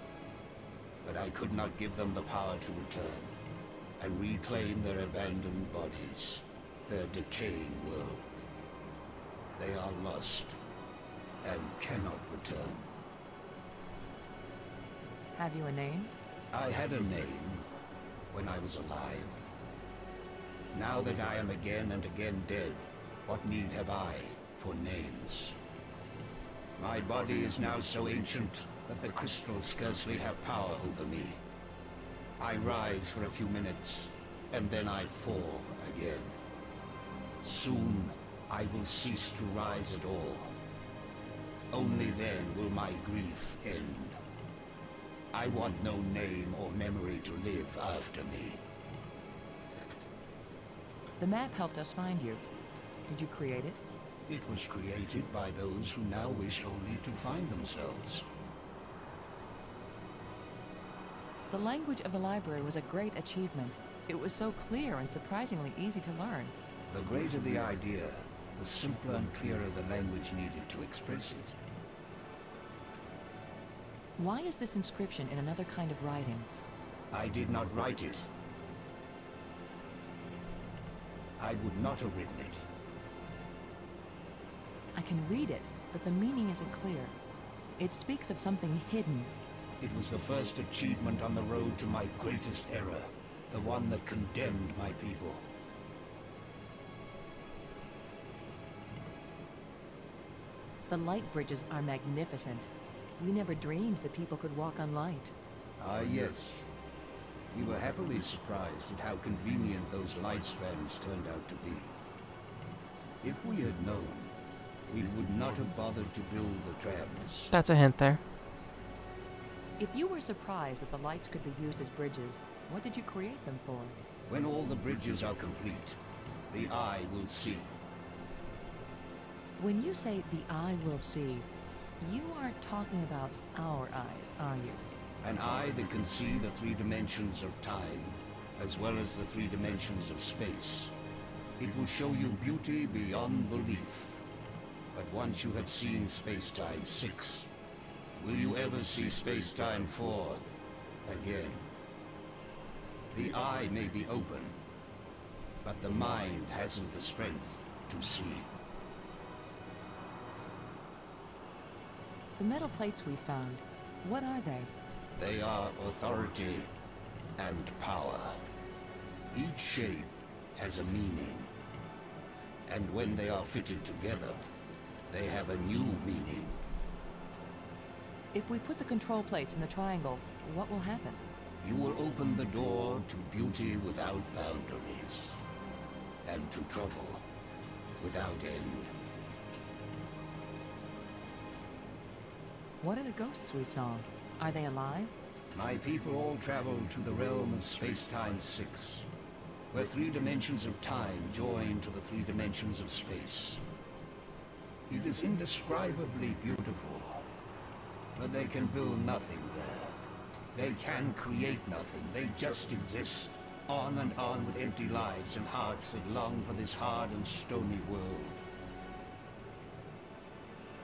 But I could not give them the power to return and reclaim their abandoned bodies, their decaying world. They are lost and cannot return. Have you a name? I had a name when I was alive. Now that I am again and again dead, what need have I for names? My body is now so ancient that the crystals scarcely have power over me. I rise for a few minutes, and then I fall again. Soon, I will cease to rise at all. Only then will my grief end. I want no name or memory to live after me. The map helped us find you. Did you create it? It was created by those who now wish only to find themselves. The language of the library was a great achievement. It was so clear and surprisingly easy to learn. The greater the idea, the simpler and clearer the language needed to express it. Why is this inscription in another kind of writing? I did not write it. I would not have written it. I can read it, but the meaning isn't clear. It speaks of something hidden. It was the first achievement on the road to my greatest error, the one that condemned my people. The light bridges are magnificent. We never dreamed that people could walk on light. Ah, yes. We were happily surprised at how convenient those light strands turned out to be. If we had known, we would not have bothered to build the trams. That's a hint there. If you were surprised that the lights could be used as bridges, what did you create them for? When all the bridges are complete, the eye will see. When you say the eye will see, you aren't talking about our eyes, are you? An eye that can see the 3 dimensions of time, as well as the 3 dimensions of space. It will show you beauty beyond belief. But once you have seen Space-Time 6, will you ever see Space-Time 4 again? The eye may be open, but the mind hasn't the strength to see. The metal plates we found, what are they? They are authority and power. Each shape has a meaning, and when they are fitted together, they have a new meaning. If we put the control plates in the triangle, what will happen? You will open the door to beauty without boundaries, and to trouble without end. What are the ghosts we saw? Are they alive? My people all traveled to the realm of Space-Time 6, where 3 dimensions of time join to the 3 dimensions of space. It is indescribably beautiful, but they can build nothing there. They can create nothing, they just exist, on and on with empty lives and hearts that long for this hard and stony world.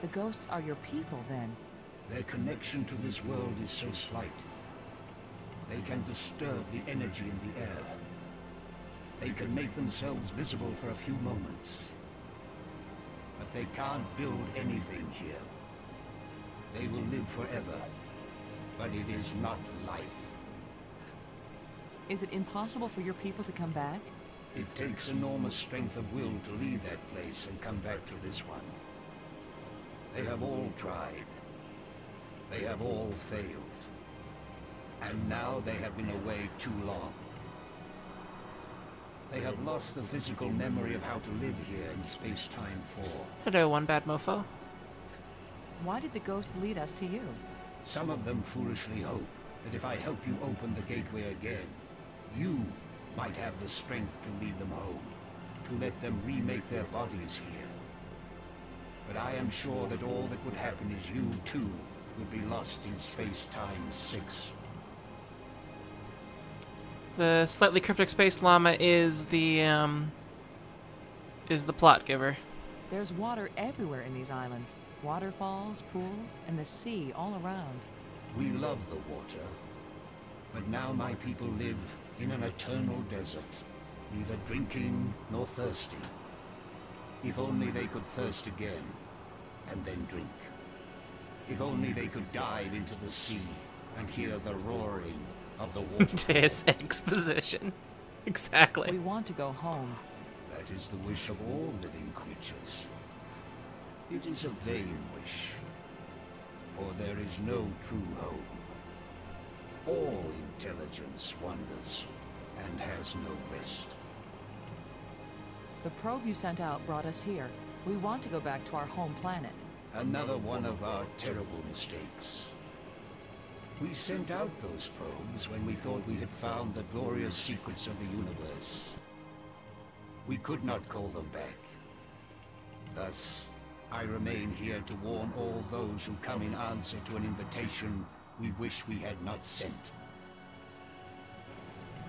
The ghosts are your people, then? Their connection to this world is so slight. They can disturb the energy in the air. They can make themselves visible for a few moments. But they can't build anything here. They will live forever, but it is not life. Is it impossible for your people to come back? It takes enormous strength of will to leave that place and come back to this one. They have all tried. They have all failed. And now they have been away too long. They have lost the physical memory of how to live here in Space-Time 4. Hello, one bad mofo. Why did the ghosts lead us to you? Some of them foolishly hope that if I help you open the gateway again, you might have the strength to lead them home, to let them remake their bodies here. But I am sure that all that would happen is you, too, would be lost in Space-Time 6. The slightly cryptic space llama is the plot giver. There's water everywhere in these islands. Waterfalls, pools, and the sea all around. We love the water, but now my people live in an eternal desert, neither drinking nor thirsty. If only they could thirst again, and then drink. If only they could dive into the sea and hear the roaring of the water. Deus exposition. Exactly. We want to go home. That is the wish of all living creatures. It is a vain wish, for there is no true home. All intelligence wanders and has no rest. The probe you sent out brought us here. We want to go back to our home planet. Another one of our terrible mistakes. We sent out those probes when we thought we had found the glorious secrets of the universe. We could not call them back. Thus, I remain here to warn all those who come in answer to an invitation we wish we had not sent.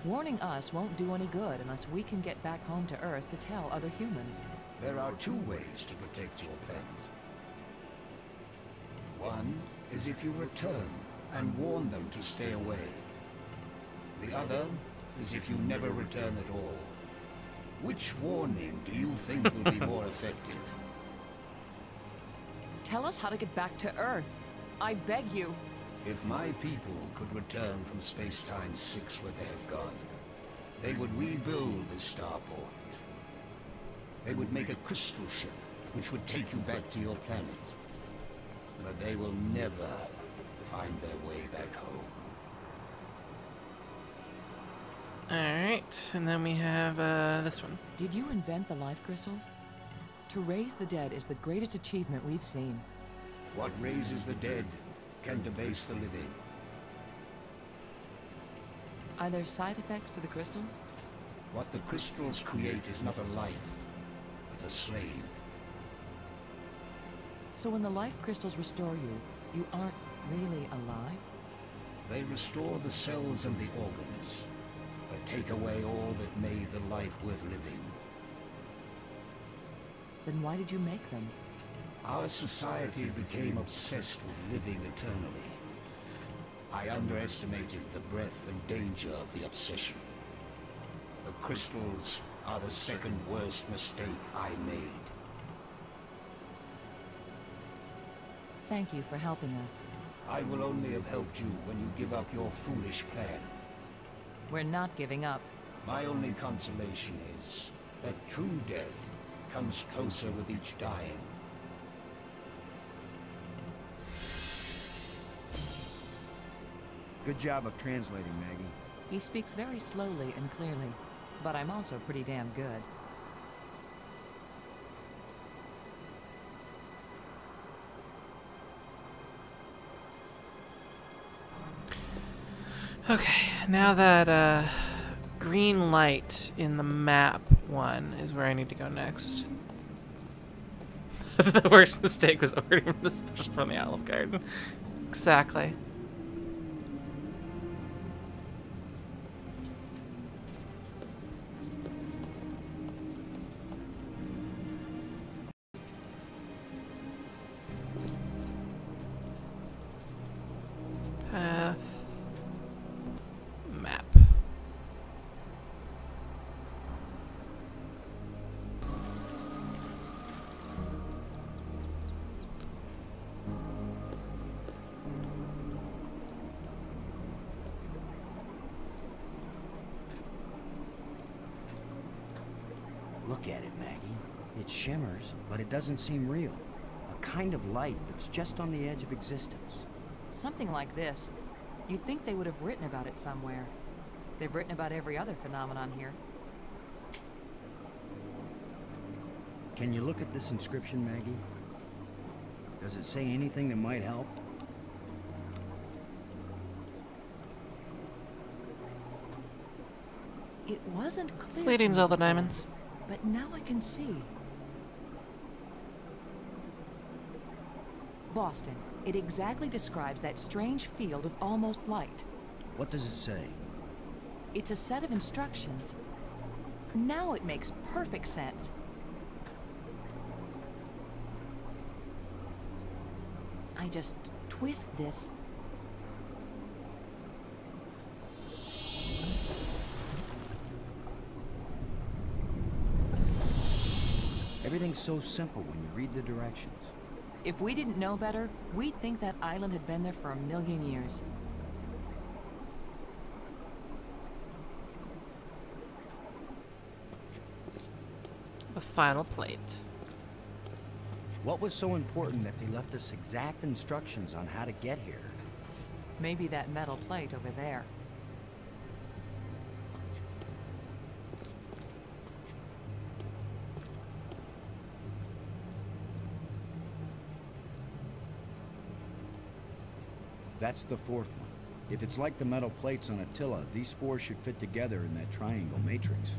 Warning us won't do any good unless we can get back home to Earth to tell other humans. There are 2 ways to protect your planet. One is if you return and warn them to stay away. The other is if you never return at all. Which warning do you think will be more effective? Tell us how to get back to Earth. I beg you. If my people could return from Space-Time 6 where they have gone, they would rebuild the starport. They would make a crystal ship which would take you back to your planet. But they will never find their way back home. Alright, and then we have this one. Did you invent the life crystals? To raise the dead is the greatest achievement we've seen. What raises the dead can debase the living. Are there side effects to the crystals? What the crystals create is not a life, but a slave. So when the life crystals restore you, you aren't really alive? They restore the cells and the organs, but take away all that made the life worth living. Then why did you make them? Our society became obsessed with living eternally. I underestimated the breadth and danger of the obsession. The crystals are the second worst mistake I made. Thank you for helping us. I will only have helped you when you give up your foolish plan. We're not giving up. My only consolation is that true death comes closer with each dying. Good job of translating, Maggie. He speaks very slowly and clearly, but I'm also pretty damn good. Okay, now that green light in the map one is where I need to go next. The worst mistake was ordering the special from the Olive Garden. Exactly. Path. Map. Look at it, Maggie. It shimmers, but it doesn't seem real. A kind of light that's just on the edge of existence. Something like this. You'd think they would have written about it somewhere. They've written about every other phenomenon here. Can you look at this inscription, Maggie? Does it say anything that might help? It wasn't clear. Fleeting's to me all the before, diamonds. But now I can see. Boston. It exactly describes that strange field of almost light. What does it say? It's a set of instructions. Now it makes perfect sense. I just twist this. Everything's so simple when you read the directions. If we didn't know better, we'd think that island had been there for 1,000,000 years. The final plate. What was so important that they left us exact instructions on how to get here? Maybe that metal plate over there. That's the fourth one. If it's like the metal plates on Attila, these four should fit together in that triangle matrix.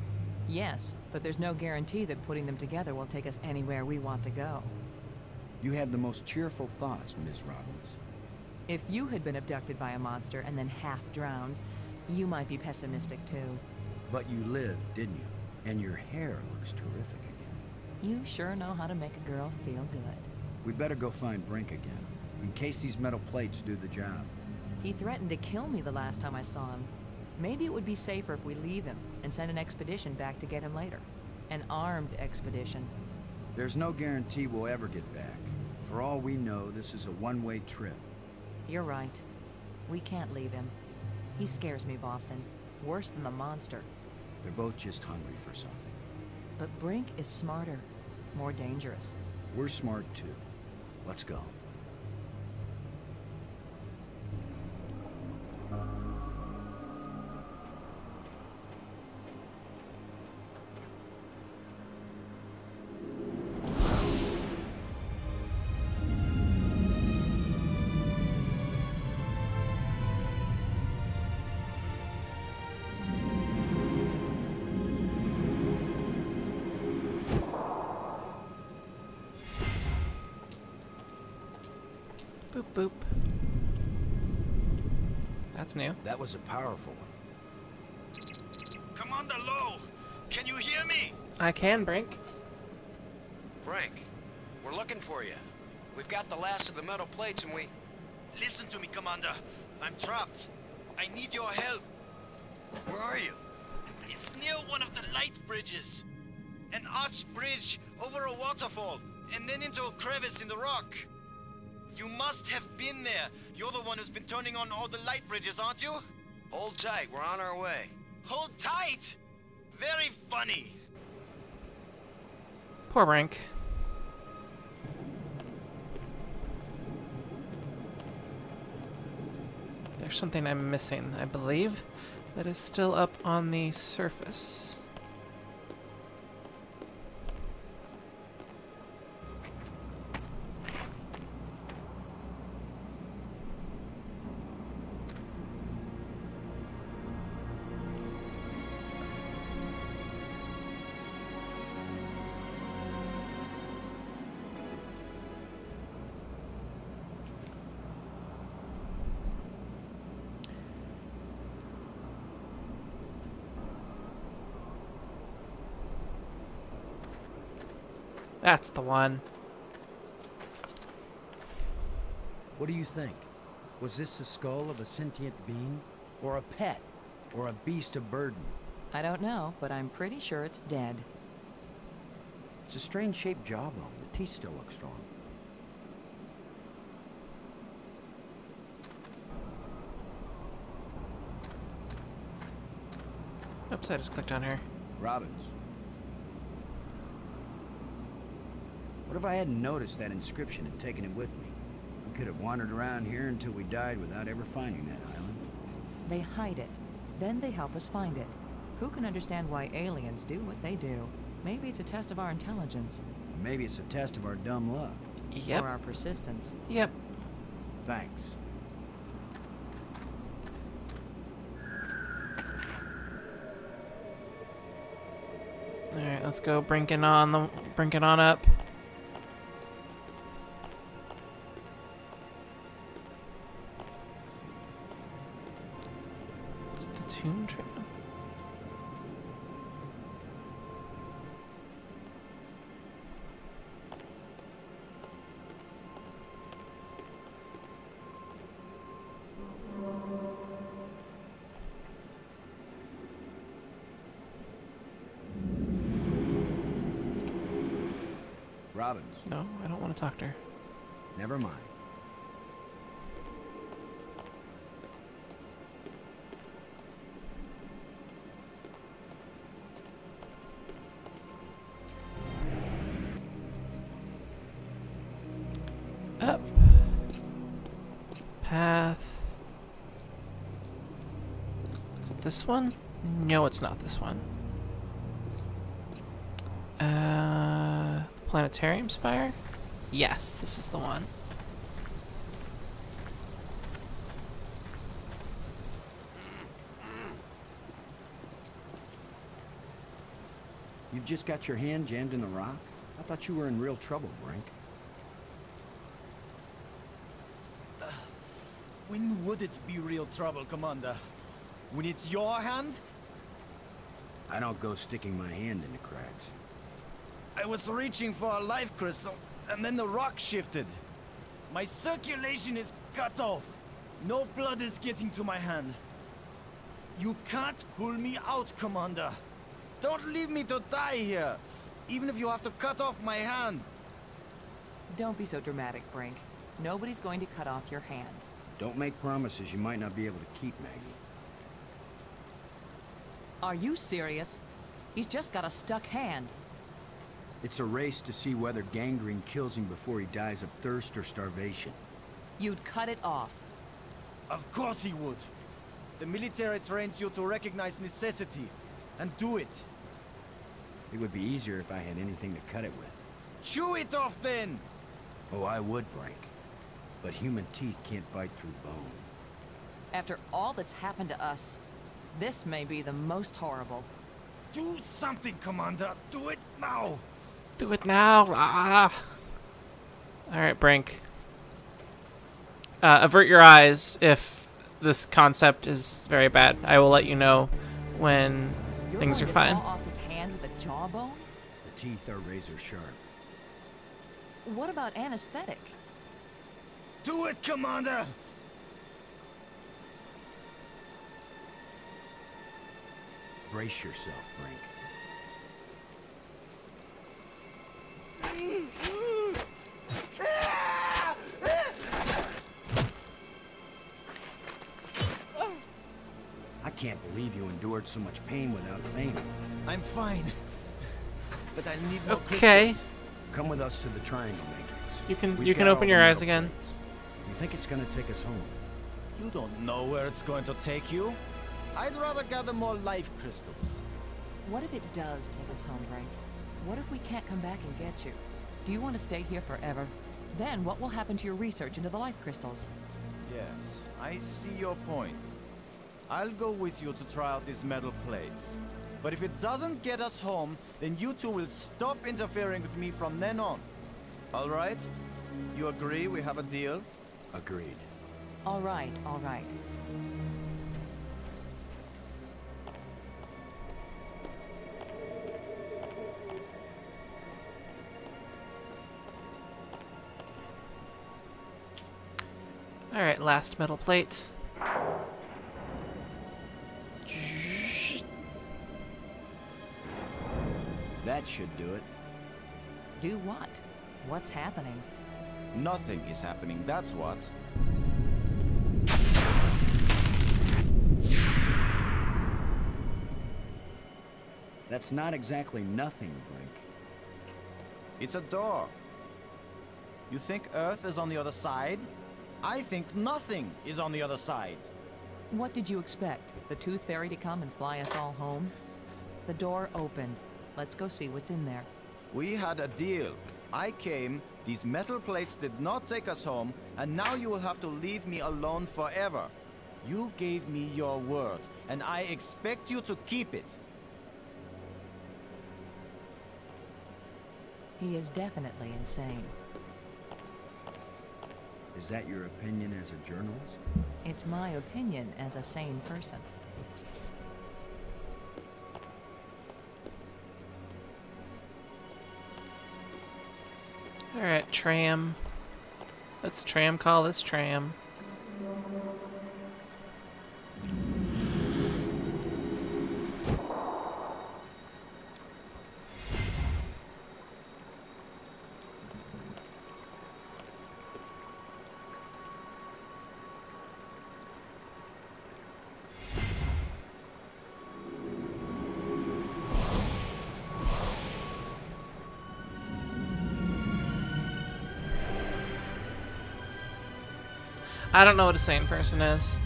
Yes, but there's no guarantee that putting them together will take us anywhere we want to go. You have the most cheerful thoughts, Ms. Robbins. If you had been abducted by a monster and then half drowned, you might be pessimistic too. But you lived, didn't you? And your hair looks terrific again. You sure know how to make a girl feel good. We better go find Brink again, in case these metal plates do the job. He threatened to kill me the last time I saw him. Maybe it would be safer if we leave him and send an expedition back to get him later. An armed expedition. There's no guarantee we'll ever get back. For all we know, this is a one-way trip. You're right. We can't leave him. He scares me, Boston. Worse than the monster. They're both just hungry for something. But Brink is smarter. More dangerous. We're smart too. Let's go. Boop, boop. That's new. That was a powerful one. Commander Lowe, can you hear me? I can, Brink. Brink, we're looking for you. We've got the last of the metal plates and we... Listen to me, Commander. I'm trapped. I need your help. Where are you? It's near one of the light bridges. An arched bridge over a waterfall, and then into a crevice in the rock. You must have been there. You're the one who's been turning on all the light bridges, aren't you? Hold tight, we're on our way. Hold tight! Very funny. Poor Brink. There's something I'm missing, I believe, that is still up on the surface. That's the one. What do you think? Was this the skull of a sentient being? Or a pet? Or a beast of burden? I don't know, but I'm pretty sure it's dead. It's a strange shaped jawbone. The teeth still look strong. Oops, I just clicked on her. Robbins. What if I hadn't noticed that inscription and taken it with me? We could have wandered around here until we died without ever finding that island. They hide it. Then they help us find it. Who can understand why aliens do what they do? Maybe it's a test of our intelligence. Maybe it's a test of our dumb luck. Yep. Or our persistence. Yep. Thanks. Alright, let's go brinking on up. It's the tomb tram. Robbins. No, I don't want to talk to her. Never mind. Up. Path. Is it this one? No, it's not this one. Planetarium Spire? Yes, this is the one. You've just got your hand jammed in the rock? I thought you were in real trouble, Brink. When would it be real trouble, Commander? When it's your hand? I don't go sticking my hand in the cracks. I was reaching for a life crystal, and then the rock shifted. My circulation is cut off. No blood is getting to my hand. You can't pull me out, Commander. Don't leave me to die here, even if you have to cut off my hand. Don't be so dramatic, Brink. Nobody's going to cut off your hand. Don't make promises you might not be able to keep, Maggie. Are you serious? He's just got a stuck hand. It's a race to see whether gangrene kills him before he dies of thirst or starvation. You'd cut it off. Of course he would. The military trains you to recognize necessity and do it. It would be easier if I had anything to cut it with. Chew it off then! Oh, I would, Brink. But human teeth can't bite through bone. After all that's happened to us, this may be the most horrible. Do something, Commander! Do it now! Do it now. Ah. All right, Brink. Avert your eyes if this concept is very bad. I will let you know when things are You're fine. going to saw off his hand with a jawbone? The teeth are razor sharp. What about anesthetic? Do it, Commander! Brace yourself, Brink. I can't believe you endured so much pain without fainting. I'm fine. But I need more Okay. crystals. Come with us to the Triangle Matrix. You can We've got open all your the eyes metal again. plates. You think it's gonna take us home? You don't know where it's going to take you. I'd rather gather more life crystals. What if it does take us home, Brink? What if we can't come back and get you? Do you want to stay here forever? Then what will happen to your research into the life crystals? Yes, I see your point. I'll go with you to try out these metal plates. But if it doesn't get us home, then you two will stop interfering with me from then on. All right? You agree we have a deal? Agreed. All right, all right. All right, last metal plate. That should do it. Do what? What's happening? Nothing is happening, that's what. That's not exactly nothing, Brink. It's a door. You think Earth is on the other side? I think nothing is on the other side. What did you expect? The Tooth Fairy to come and fly us all home? The door opened. Let's go see what's in there. We had a deal. I came, these metal plates did not take us home, and now you will have to leave me alone forever. You gave me your word, and I expect you to keep it. He is definitely insane. Is that your opinion as a journalist? It's my opinion as a sane person. All right, tram. Let's tram call this tram. I don't know what a sane person is.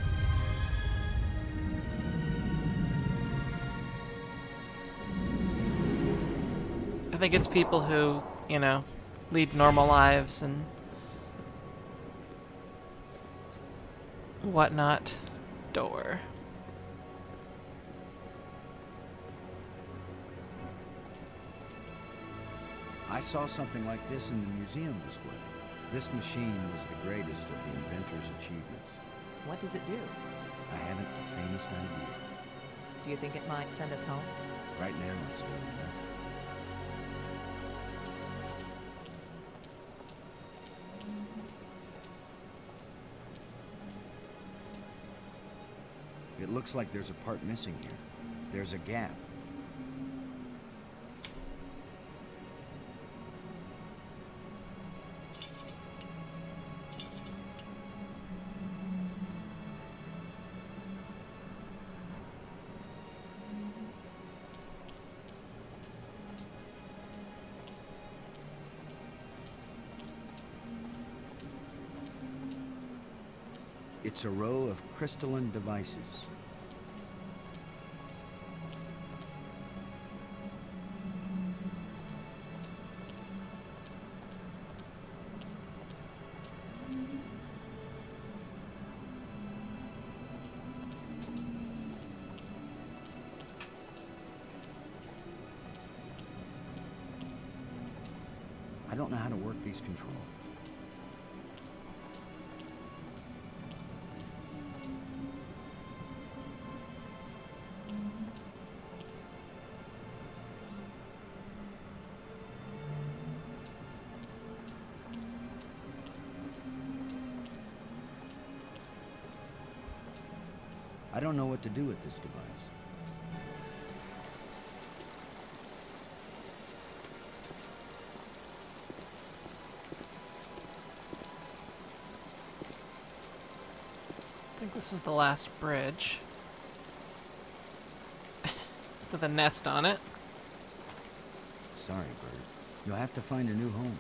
I think it's people who, you know, lead normal lives and whatnot. Door. I saw something like this in the museum display. This machine was the greatest of the inventor's achievements. What does it do? I haven't the faintest idea. Do you think it might send us home? Right now, it's doing nothing. It looks like there's a part missing here. There's a gap. It's a row of crystalline devices. I don't know how to work these controls. I don't know what to do with this device. I think this is the last bridge. With a nest on it. Sorry, Bert. You'll have to find a new home.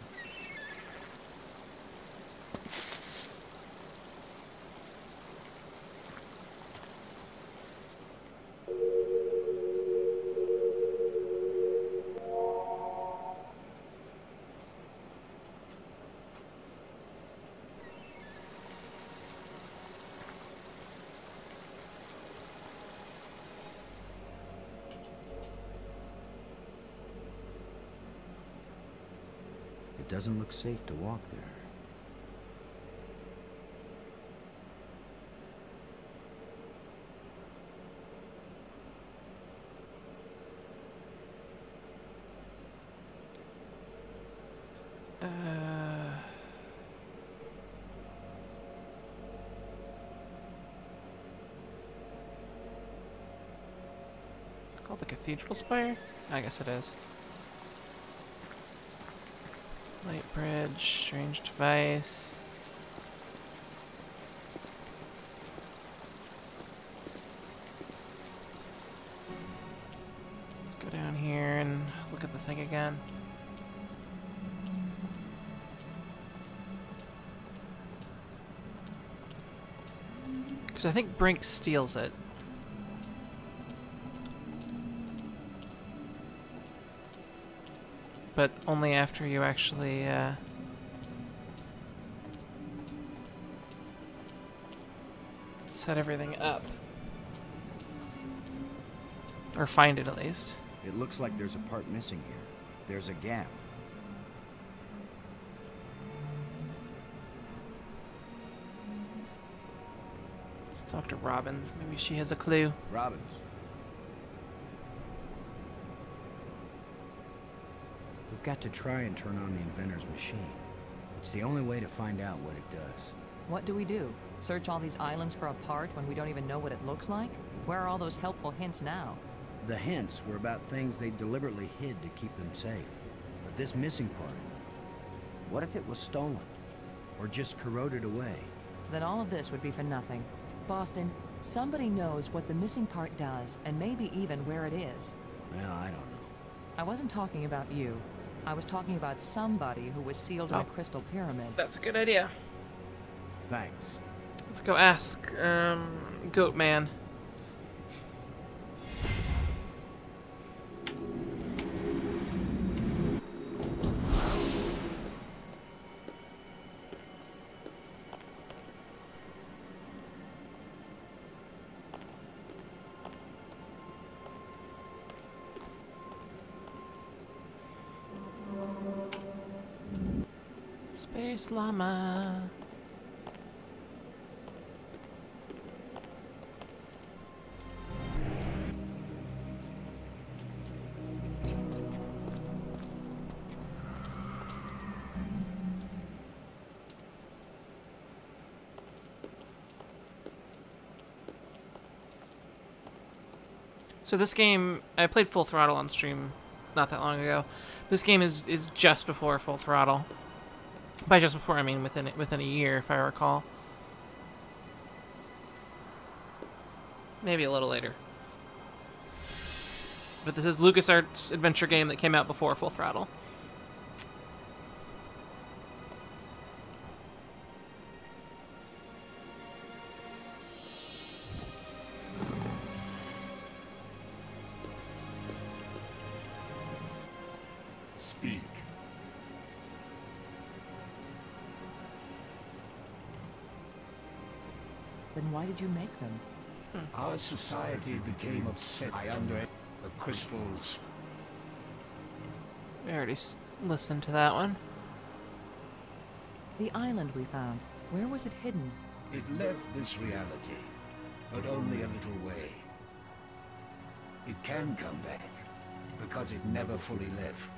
It doesn't look safe to walk there. It's called the Cathedral Spire? I guess it is. Light bridge, strange device. Let's go down here and look at the thing again. Because I think Brink steals it. But only after you actually set everything up. Or find it, at least. It looks like there's a part missing here. There's a gap. Let's talk to Robbins. Maybe she has a clue. Robbins. We've got to try and turn on the inventor's machine. It's the only way to find out what it does. What do we do? Search all these islands for a part when we don't even know what it looks like? Where are all those helpful hints now? The hints were about things they deliberately hid to keep them safe. But this missing part, what if it was stolen? Or just corroded away? Then all of this would be for nothing. Boston, somebody knows what the missing part does, and maybe even where it is. Well, I don't know. I wasn't talking about you. I was talking about somebody who was sealed in a crystal pyramid. That's a good idea. Thanks. Let's go ask, Goat Man. Space Llama. So this game, I played Full Throttle on stream not that long ago. This game is just before Full Throttle. By just before, I mean within a year, if I recall. Maybe a little later. But this is LucasArts' adventure game that came out before Full Throttle. Speak. Then why did you make them? Our society became obsessed by the crystals. We already listened to that one. The island we found, where was it hidden? It left this reality, but only a little way. It can come back, because it never fully left.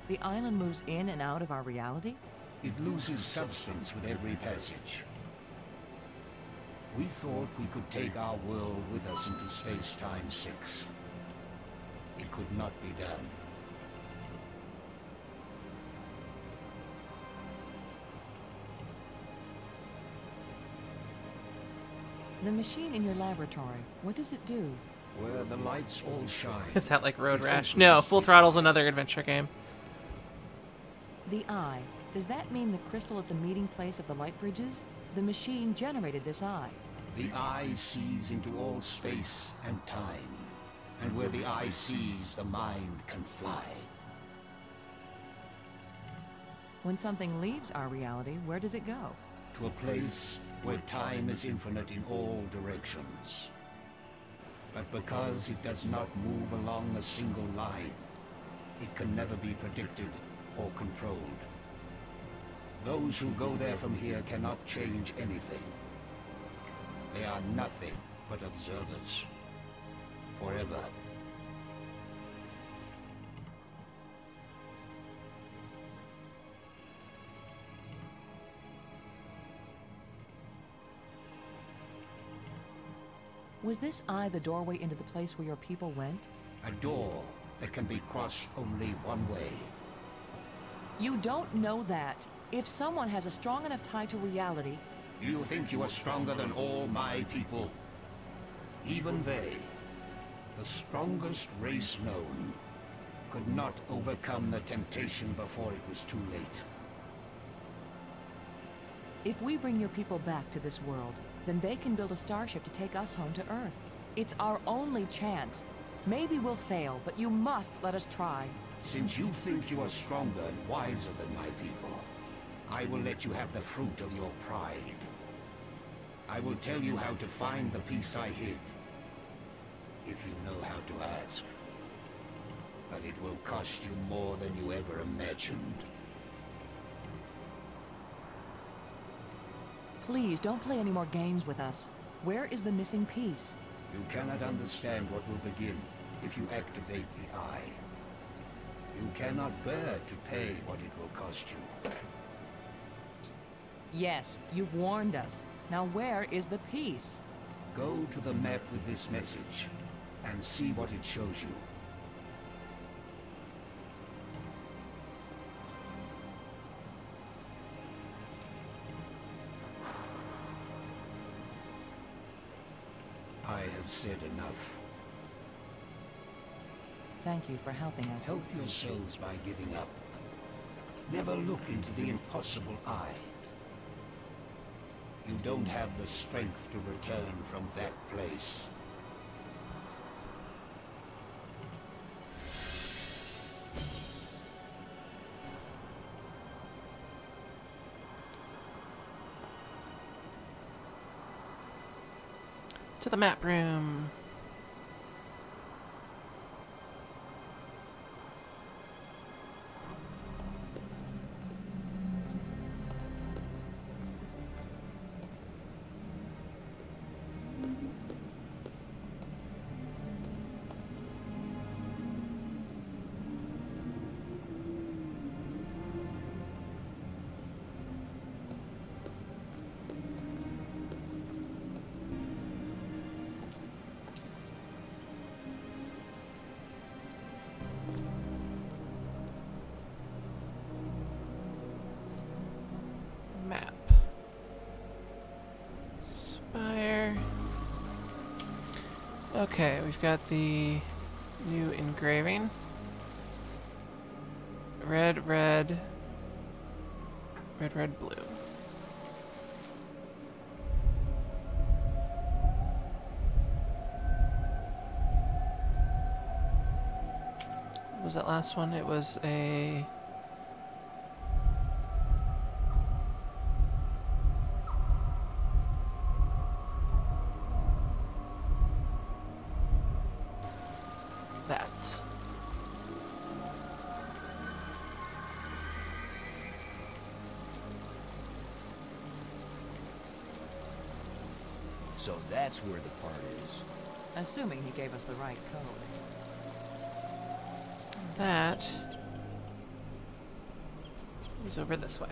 The island moves in and out of our reality? It loses substance with every passage. We thought we could take our world with us into space-time 6. It could not be done. The machine in your laboratory, what does it do? Where the lights all shine. Is that like Road It Rash? opens No, Full the Throttle's eye. another adventure game. The eye, does that mean the crystal at the meeting place of the light bridges? The machine generated this eye. The eye sees into all space and time. And where the eye sees, the mind can fly. When something leaves our reality, where does it go? To a place where time is infinite in all directions. But because it does not move along a single line, it can never be predicted or controlled. Those who go there from here cannot change anything. They are nothing but observers. Forever. Was this eye the doorway into the place where your people went? A door that can be crossed only one way. You don't know that. If someone has a strong enough tie to reality, You think you are stronger than all my people? Even they, the strongest race known, could not overcome the temptation before it was too late. if we bring your people back to this world, then they can build a starship to take us home to Earth. It's our only chance. Maybe we'll fail, but you must let us try. Since you think you are stronger and wiser than my people, I will let you have the fruit of your pride. I will tell you how to find the piece I hid, if you know how to ask. But it will cost you more than you ever imagined. Please, don't play any more games with us. Where is the missing piece? You cannot understand what will begin if you activate the eye. You cannot bear to pay what it will cost you. Yes, you've warned us. Now where is the piece? Go to the map with this message and see what it shows you. I have said enough. Thank you for helping us. Help yourselves by giving up. Never look into the impossible eye. You don't have the strength to return from that place. To the map room. Map. Spire. Okay, we've got the new engraving. Red, red. Red, red, blue. What was that last one? It was a... that. So that's where the part is. Assuming he gave us the right code. That is over this way.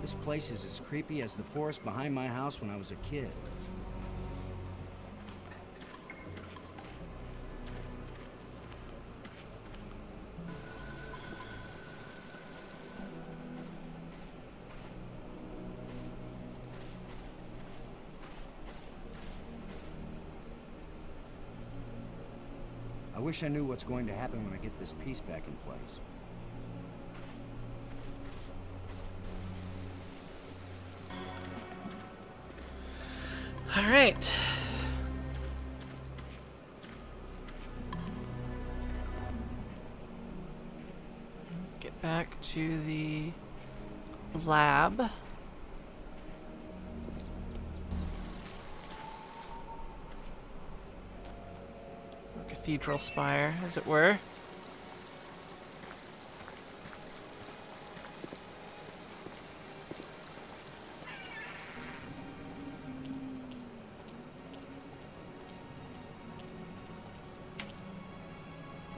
This place is as creepy as the forest behind my house when I was a kid. I wish I knew what's going to happen when I get this piece back in place. All right. Let's get back to the lab. Cathedral spire, as it were.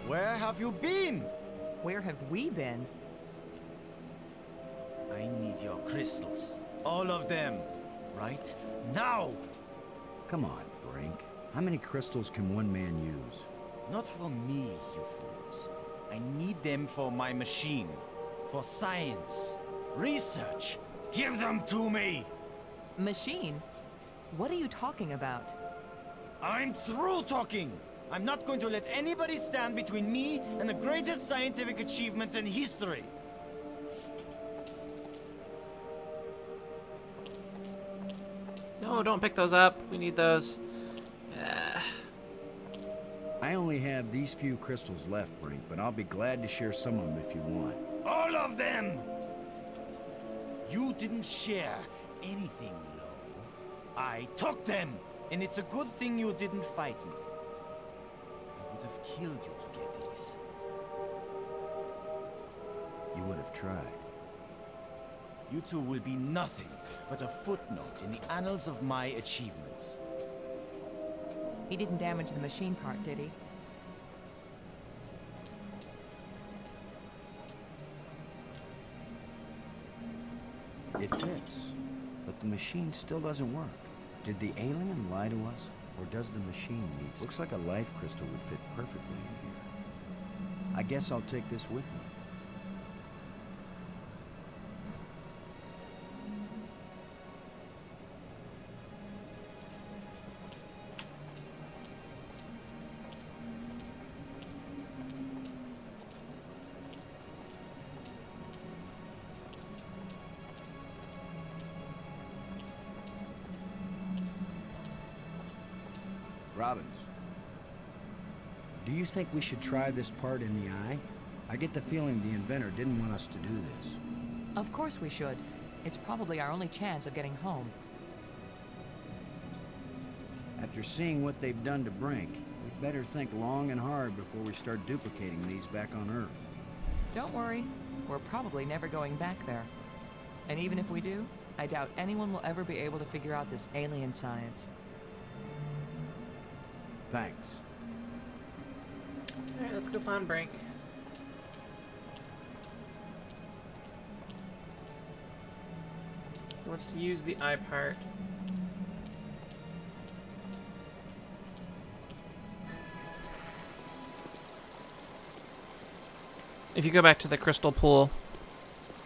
Where have you been? Where have we been? I need your crystals. All of them. Right now! Come on, Brink. How many crystals can one man use? Not for me, you fools. I need them for my machine. For science. Research. Give them to me! Machine? What are you talking about? I'm through talking! I'm not going to let anybody stand between me and the greatest scientific achievement in history. No, don't pick those up. We need those. I only have these few crystals left, Brink, but I'll be glad to share some of them if you want. All of them! You didn't share anything, Lo. I took them! And it's a good thing you didn't fight me. I would have killed you to get these. You would have tried. You two will be nothing but a footnote in the annals of my achievements. He didn't damage the machine part, did he? It fits, but the machine still doesn't work. Did the alien lie to us, or does the machine need... Looks like a life crystal would fit perfectly in here. I guess I'll take this with me. Robbins, do you think we should try this part in the eye? I get the feeling the inventor didn't want us to do this. Of course we should. It's probably our only chance of getting home. After seeing what they've done to Brink, we'd better think long and hard before we start duplicating these back on Earth. Don't worry. We're probably never going back there. And even if we do, I doubt anyone will ever be able to figure out this alien science. Thanks. Alright, let's go find Brink. He wants to use the eye part. If you go back to the crystal pool,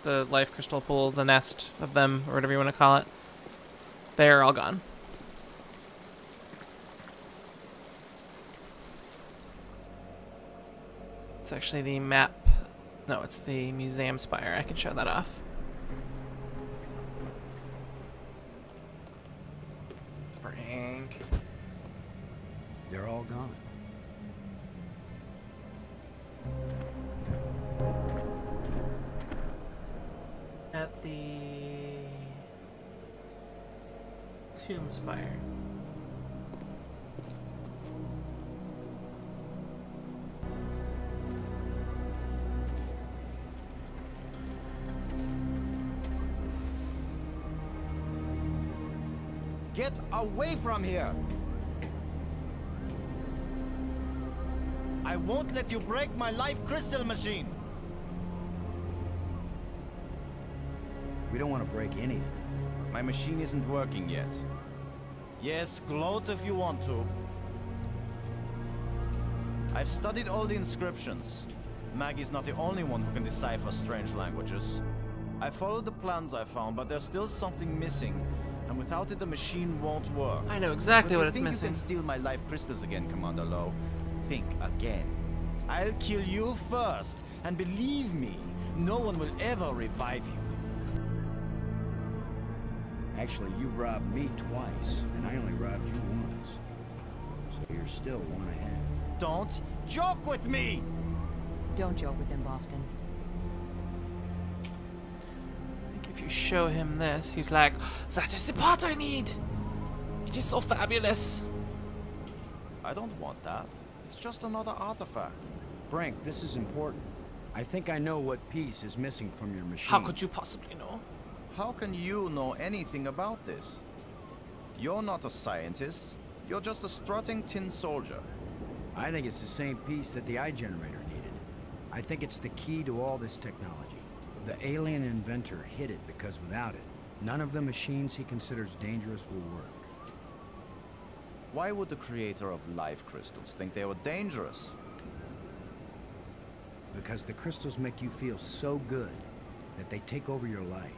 the life crystal pool, the nest of them, or whatever you want to call it, they're all gone. It's actually the map No, it's the museum spire. I can show that off. Brink. They're all gone. At the tomb spire. Get away from here! I won't let you break my life crystal machine! We don't want to break anything. My machine isn't working yet. Yes, gloat if you want to. I've studied all the inscriptions. Maggie's not the only one who can decipher strange languages. I followed the plans I found, but there's still something missing. And without it, the machine won't work. I know exactly what it's You missing. can steal my life crystals again, Commander Lowe. Think again. I'll kill you first. And believe me, no one will ever revive you. Actually, you robbed me twice, and I only robbed you once. So you're still one ahead. Don't joke with me! Don't joke with him, Boston. I think if you show him this, he's like, that is the part I need! It is so fabulous! I don't want that. It's just another artifact. Brink, this is important. I think I know what piece is missing from your machine. How could you possibly know? How can you know anything about this? You're not a scientist. You're just a strutting tin soldier. I think it's the same piece that the eye generator needed. I think it's the key to all this technology. The alien inventor hid it because without it, none of the machines he considers dangerous will work. Why would the creator of life crystals think they were dangerous? Because the crystals make you feel so good that they take over your life.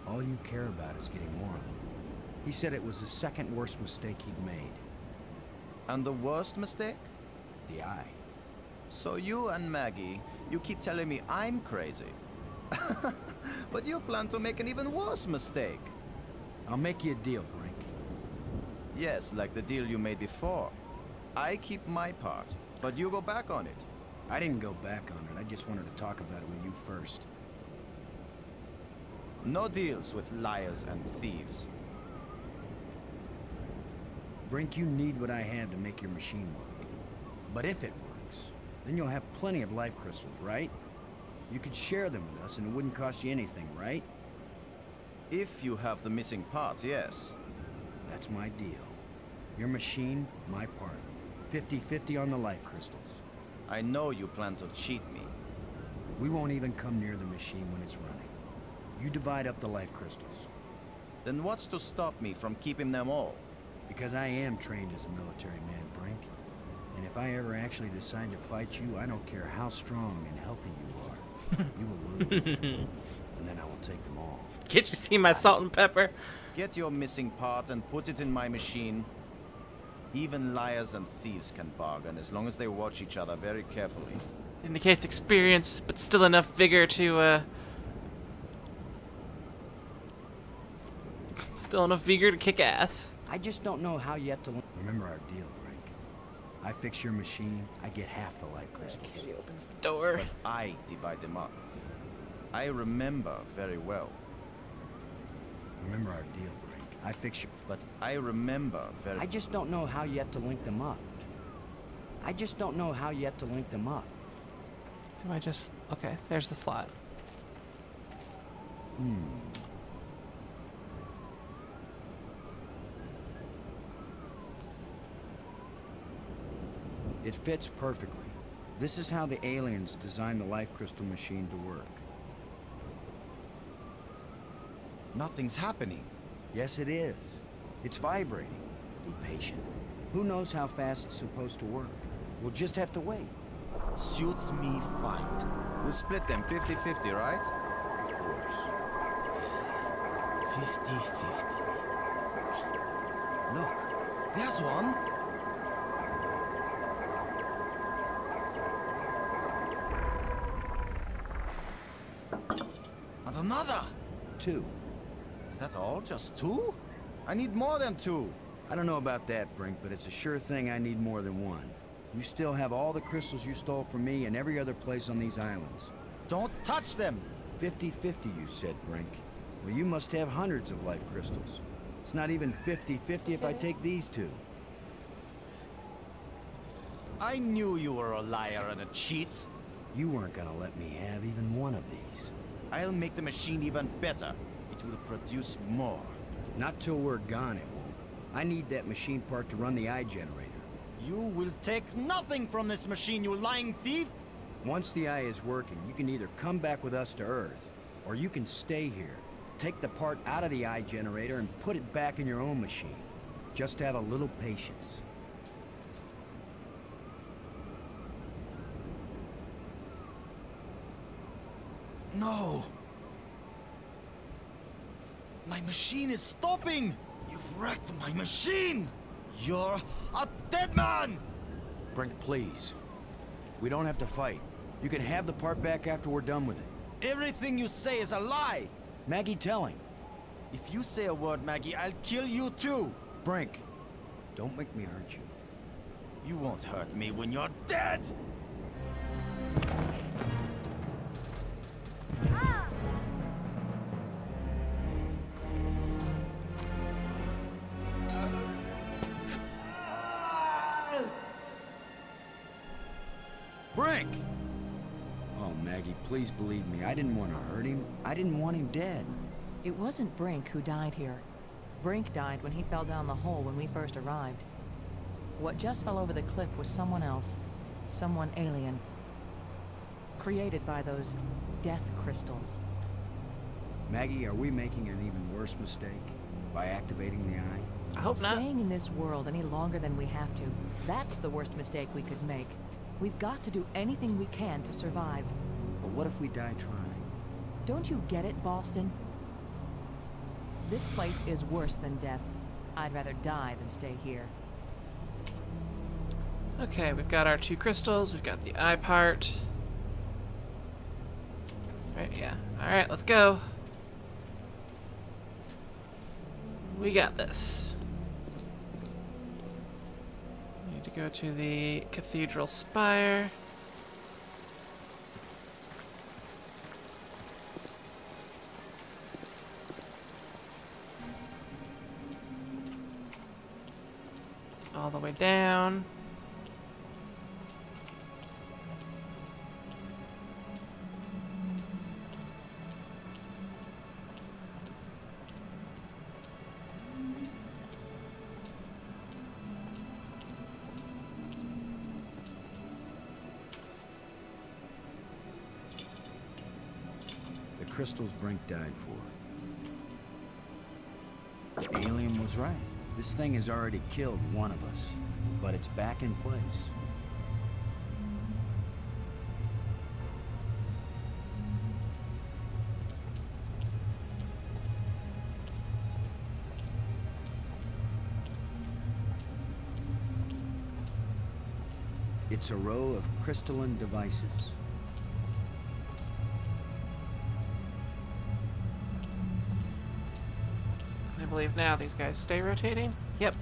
All you care about is getting more of them. He said it was the second worst mistake he'd made. And the worst mistake? The eye. So you and Maggie, you keep telling me I'm crazy. But you plan to make an even worse mistake. I'll make you a deal, Brink. Yes, like the deal you made before. I keep my part, but you go back on it. I didn't go back on it. I just wanted to talk about it with you first. No deals with liars and thieves. Brink, you need what I had to make your machine work. But if it works, then you'll have plenty of life crystals, right? You could share them with us and it wouldn't cost you anything, right? If you have the missing parts, yes. That's my deal. Your machine, my part. 50-50 on the life crystals. I know you plan to cheat me. We won't even come near the machine when it's running. You divide up the life crystals. Then what's to stop me from keeping them all? Because I am trained as a military man, Brink. And if I ever actually decide to fight you, I don't care how strong and healthy you are. You will lose. And then I will take them all. Can't you see my salt and pepper? Get your missing part and put it in my machine. Even liars and thieves can bargain as long as they watch each other very carefully. Indicates experience, but still enough vigor to, still enough vigor to kick ass. I just don't know how yet to remember our deal, Brink. I fix your machine, I get half the life crystals. He opens the door. But I divide them up. I remember very well. Remember our deal, Brink. I fix your... But I remember very... I just don't know how yet to link them up. I just don't know how yet to link them up. Do I just... Okay, there's the slot. It fits perfectly. This is how the aliens designed the life crystal machine to work. Nothing's happening. Yes, it is. It's vibrating. Be patient. Who knows how fast it's supposed to work? We'll just have to wait. Suits me fine. We'll split them 50-50, right? Of course. 50-50. Look, there's one. And another! 2. Is that all? Just 2? I need more than 2. I don't know about that, Brink, but it's a sure thing I need more than 1. You still have all the crystals you stole from me and every other place on these islands. Don't touch them! 50-50, you said, Brink. Well, you must have hundreds of life crystals. It's not even 50-50 if I take these 2. I knew you were a liar and a cheat. You weren't gonna let me have even one of these. I'll make the machine even better. It will produce more. Not till we're gone, it won't. I need that machine part to run the eye generator. You will take nothing from this machine, you lying thief! Once the eye is working, you can either come back with us to Earth, or you can stay here, take the part out of the eye generator and put it back in your own machine. Just have a little patience. No! My machine is stopping! You've wrecked my machine! You're a dead man! Brink, please. We don't have to fight. You can have the part back after we're done with it. Everything you say is a lie! Maggie, tell him. If you say a word, Maggie, I'll kill you too! Brink, don't make me hurt you. You won't hurt me when you're dead! Brink! Oh, Maggie, please believe me. I didn't want to hurt him. I didn't want him dead. It wasn't Brink who died here. Brink died when he fell down the hole when we first arrived. What just fell over the cliff was someone else. Someone alien. Created by those death crystals. Maggie, are we making an even worse mistake by activating the eye? I hope not. Staying in this world any longer than we have to, that's the worst mistake we could make. We've got to do anything we can to survive. But what if we die trying? Don't you get it, Boston? This place is worse than death. I'd rather die than stay here. Okay, we've got our 2 crystals. We've got the eye part. Right, yeah. Alright, let's go. We got this. We need to go to the cathedral spire. All the way down. The crystals Brink died for. The alien was right. This thing has already killed one of us, but it's back in place. It's a row of crystalline devices. I believe now these guys stay rotating. Yep.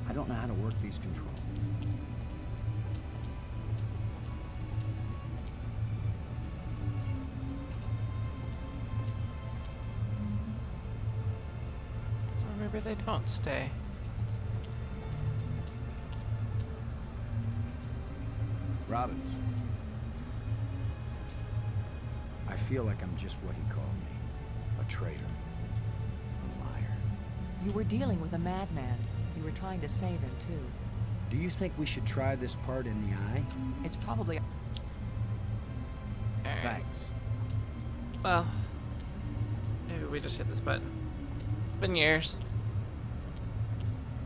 I don't know how to work these controls. Or maybe they don't stay. Robbins. I feel like I'm just what he called me. A traitor. A liar. You were dealing with a madman. You were trying to save him, too. Do you think we should try this part in the eye? It's probably... Alright. Thanks. Well, maybe we just hit this button. It's been years.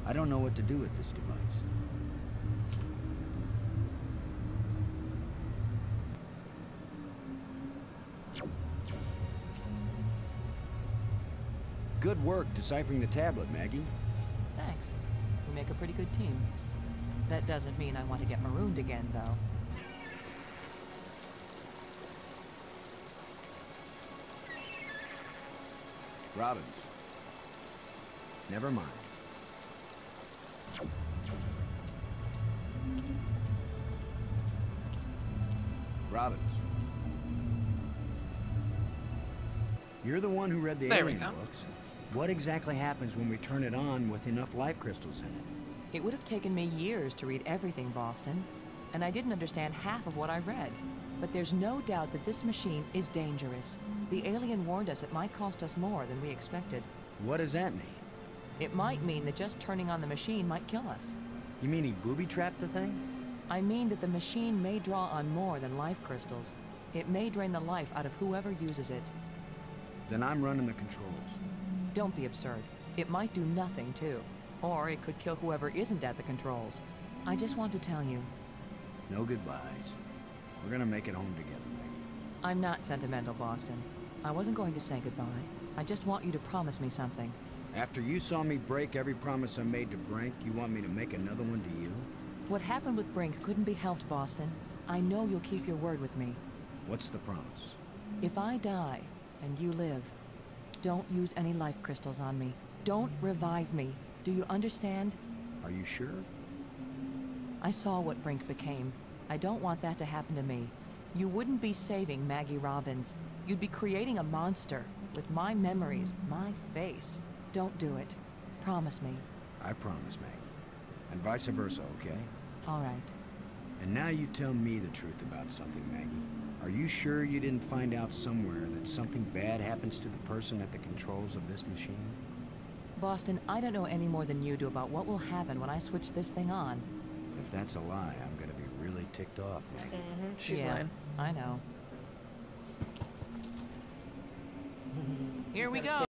I don't know what to do with this device. Good work deciphering the tablet, Maggie. Thanks. We make a pretty good team. That doesn't mean I want to get marooned again, though. Robbins. Never mind. Robbins. You're the one who read the There we alien go. books. What exactly happens when we turn it on with enough life crystals in it? It would have taken me years to read everything, Boston, and I didn't understand half of what I read. But there's no doubt that this machine is dangerous. The alien warned us it might cost us more than we expected. What does that mean? It might mean that just turning on the machine might kill us. You mean he booby-trapped the thing? I mean that the machine may draw on more than life crystals. It may drain the life out of whoever uses it. Then I'm running the controls. Don't be absurd. It might do nothing, too. Or it could kill whoever isn't at the controls. I just want to tell you, No goodbyes. We're gonna make it home together, Maggie. I'm not sentimental, Boston. I wasn't going to say goodbye. I just want you to promise me something. After you saw me break every promise I made to Brink, you want me to make another one to you? What happened with Brink couldn't be helped, Boston. I know you'll keep your word with me. What's the promise? If I die, and you live, don't use any life crystals on me. Don't revive me. Do you understand? Are you sure? I saw what Brink became. I don't want that to happen to me. You wouldn't be saving Maggie Robbins. You'd be creating a monster with my memories, my face. Don't do it. Promise me. I promise, Maggie. And vice versa, okay? All right. And now you tell me the truth about something, Maggie. Are you sure you didn't find out somewhere that something bad happens to the person at the controls of this machine? Boston, I don't know any more than you do about what will happen when I switch this thing on. If that's a lie, I'm gonna be really ticked off, Maggie. She's Yeah, lying. I know. Here we go.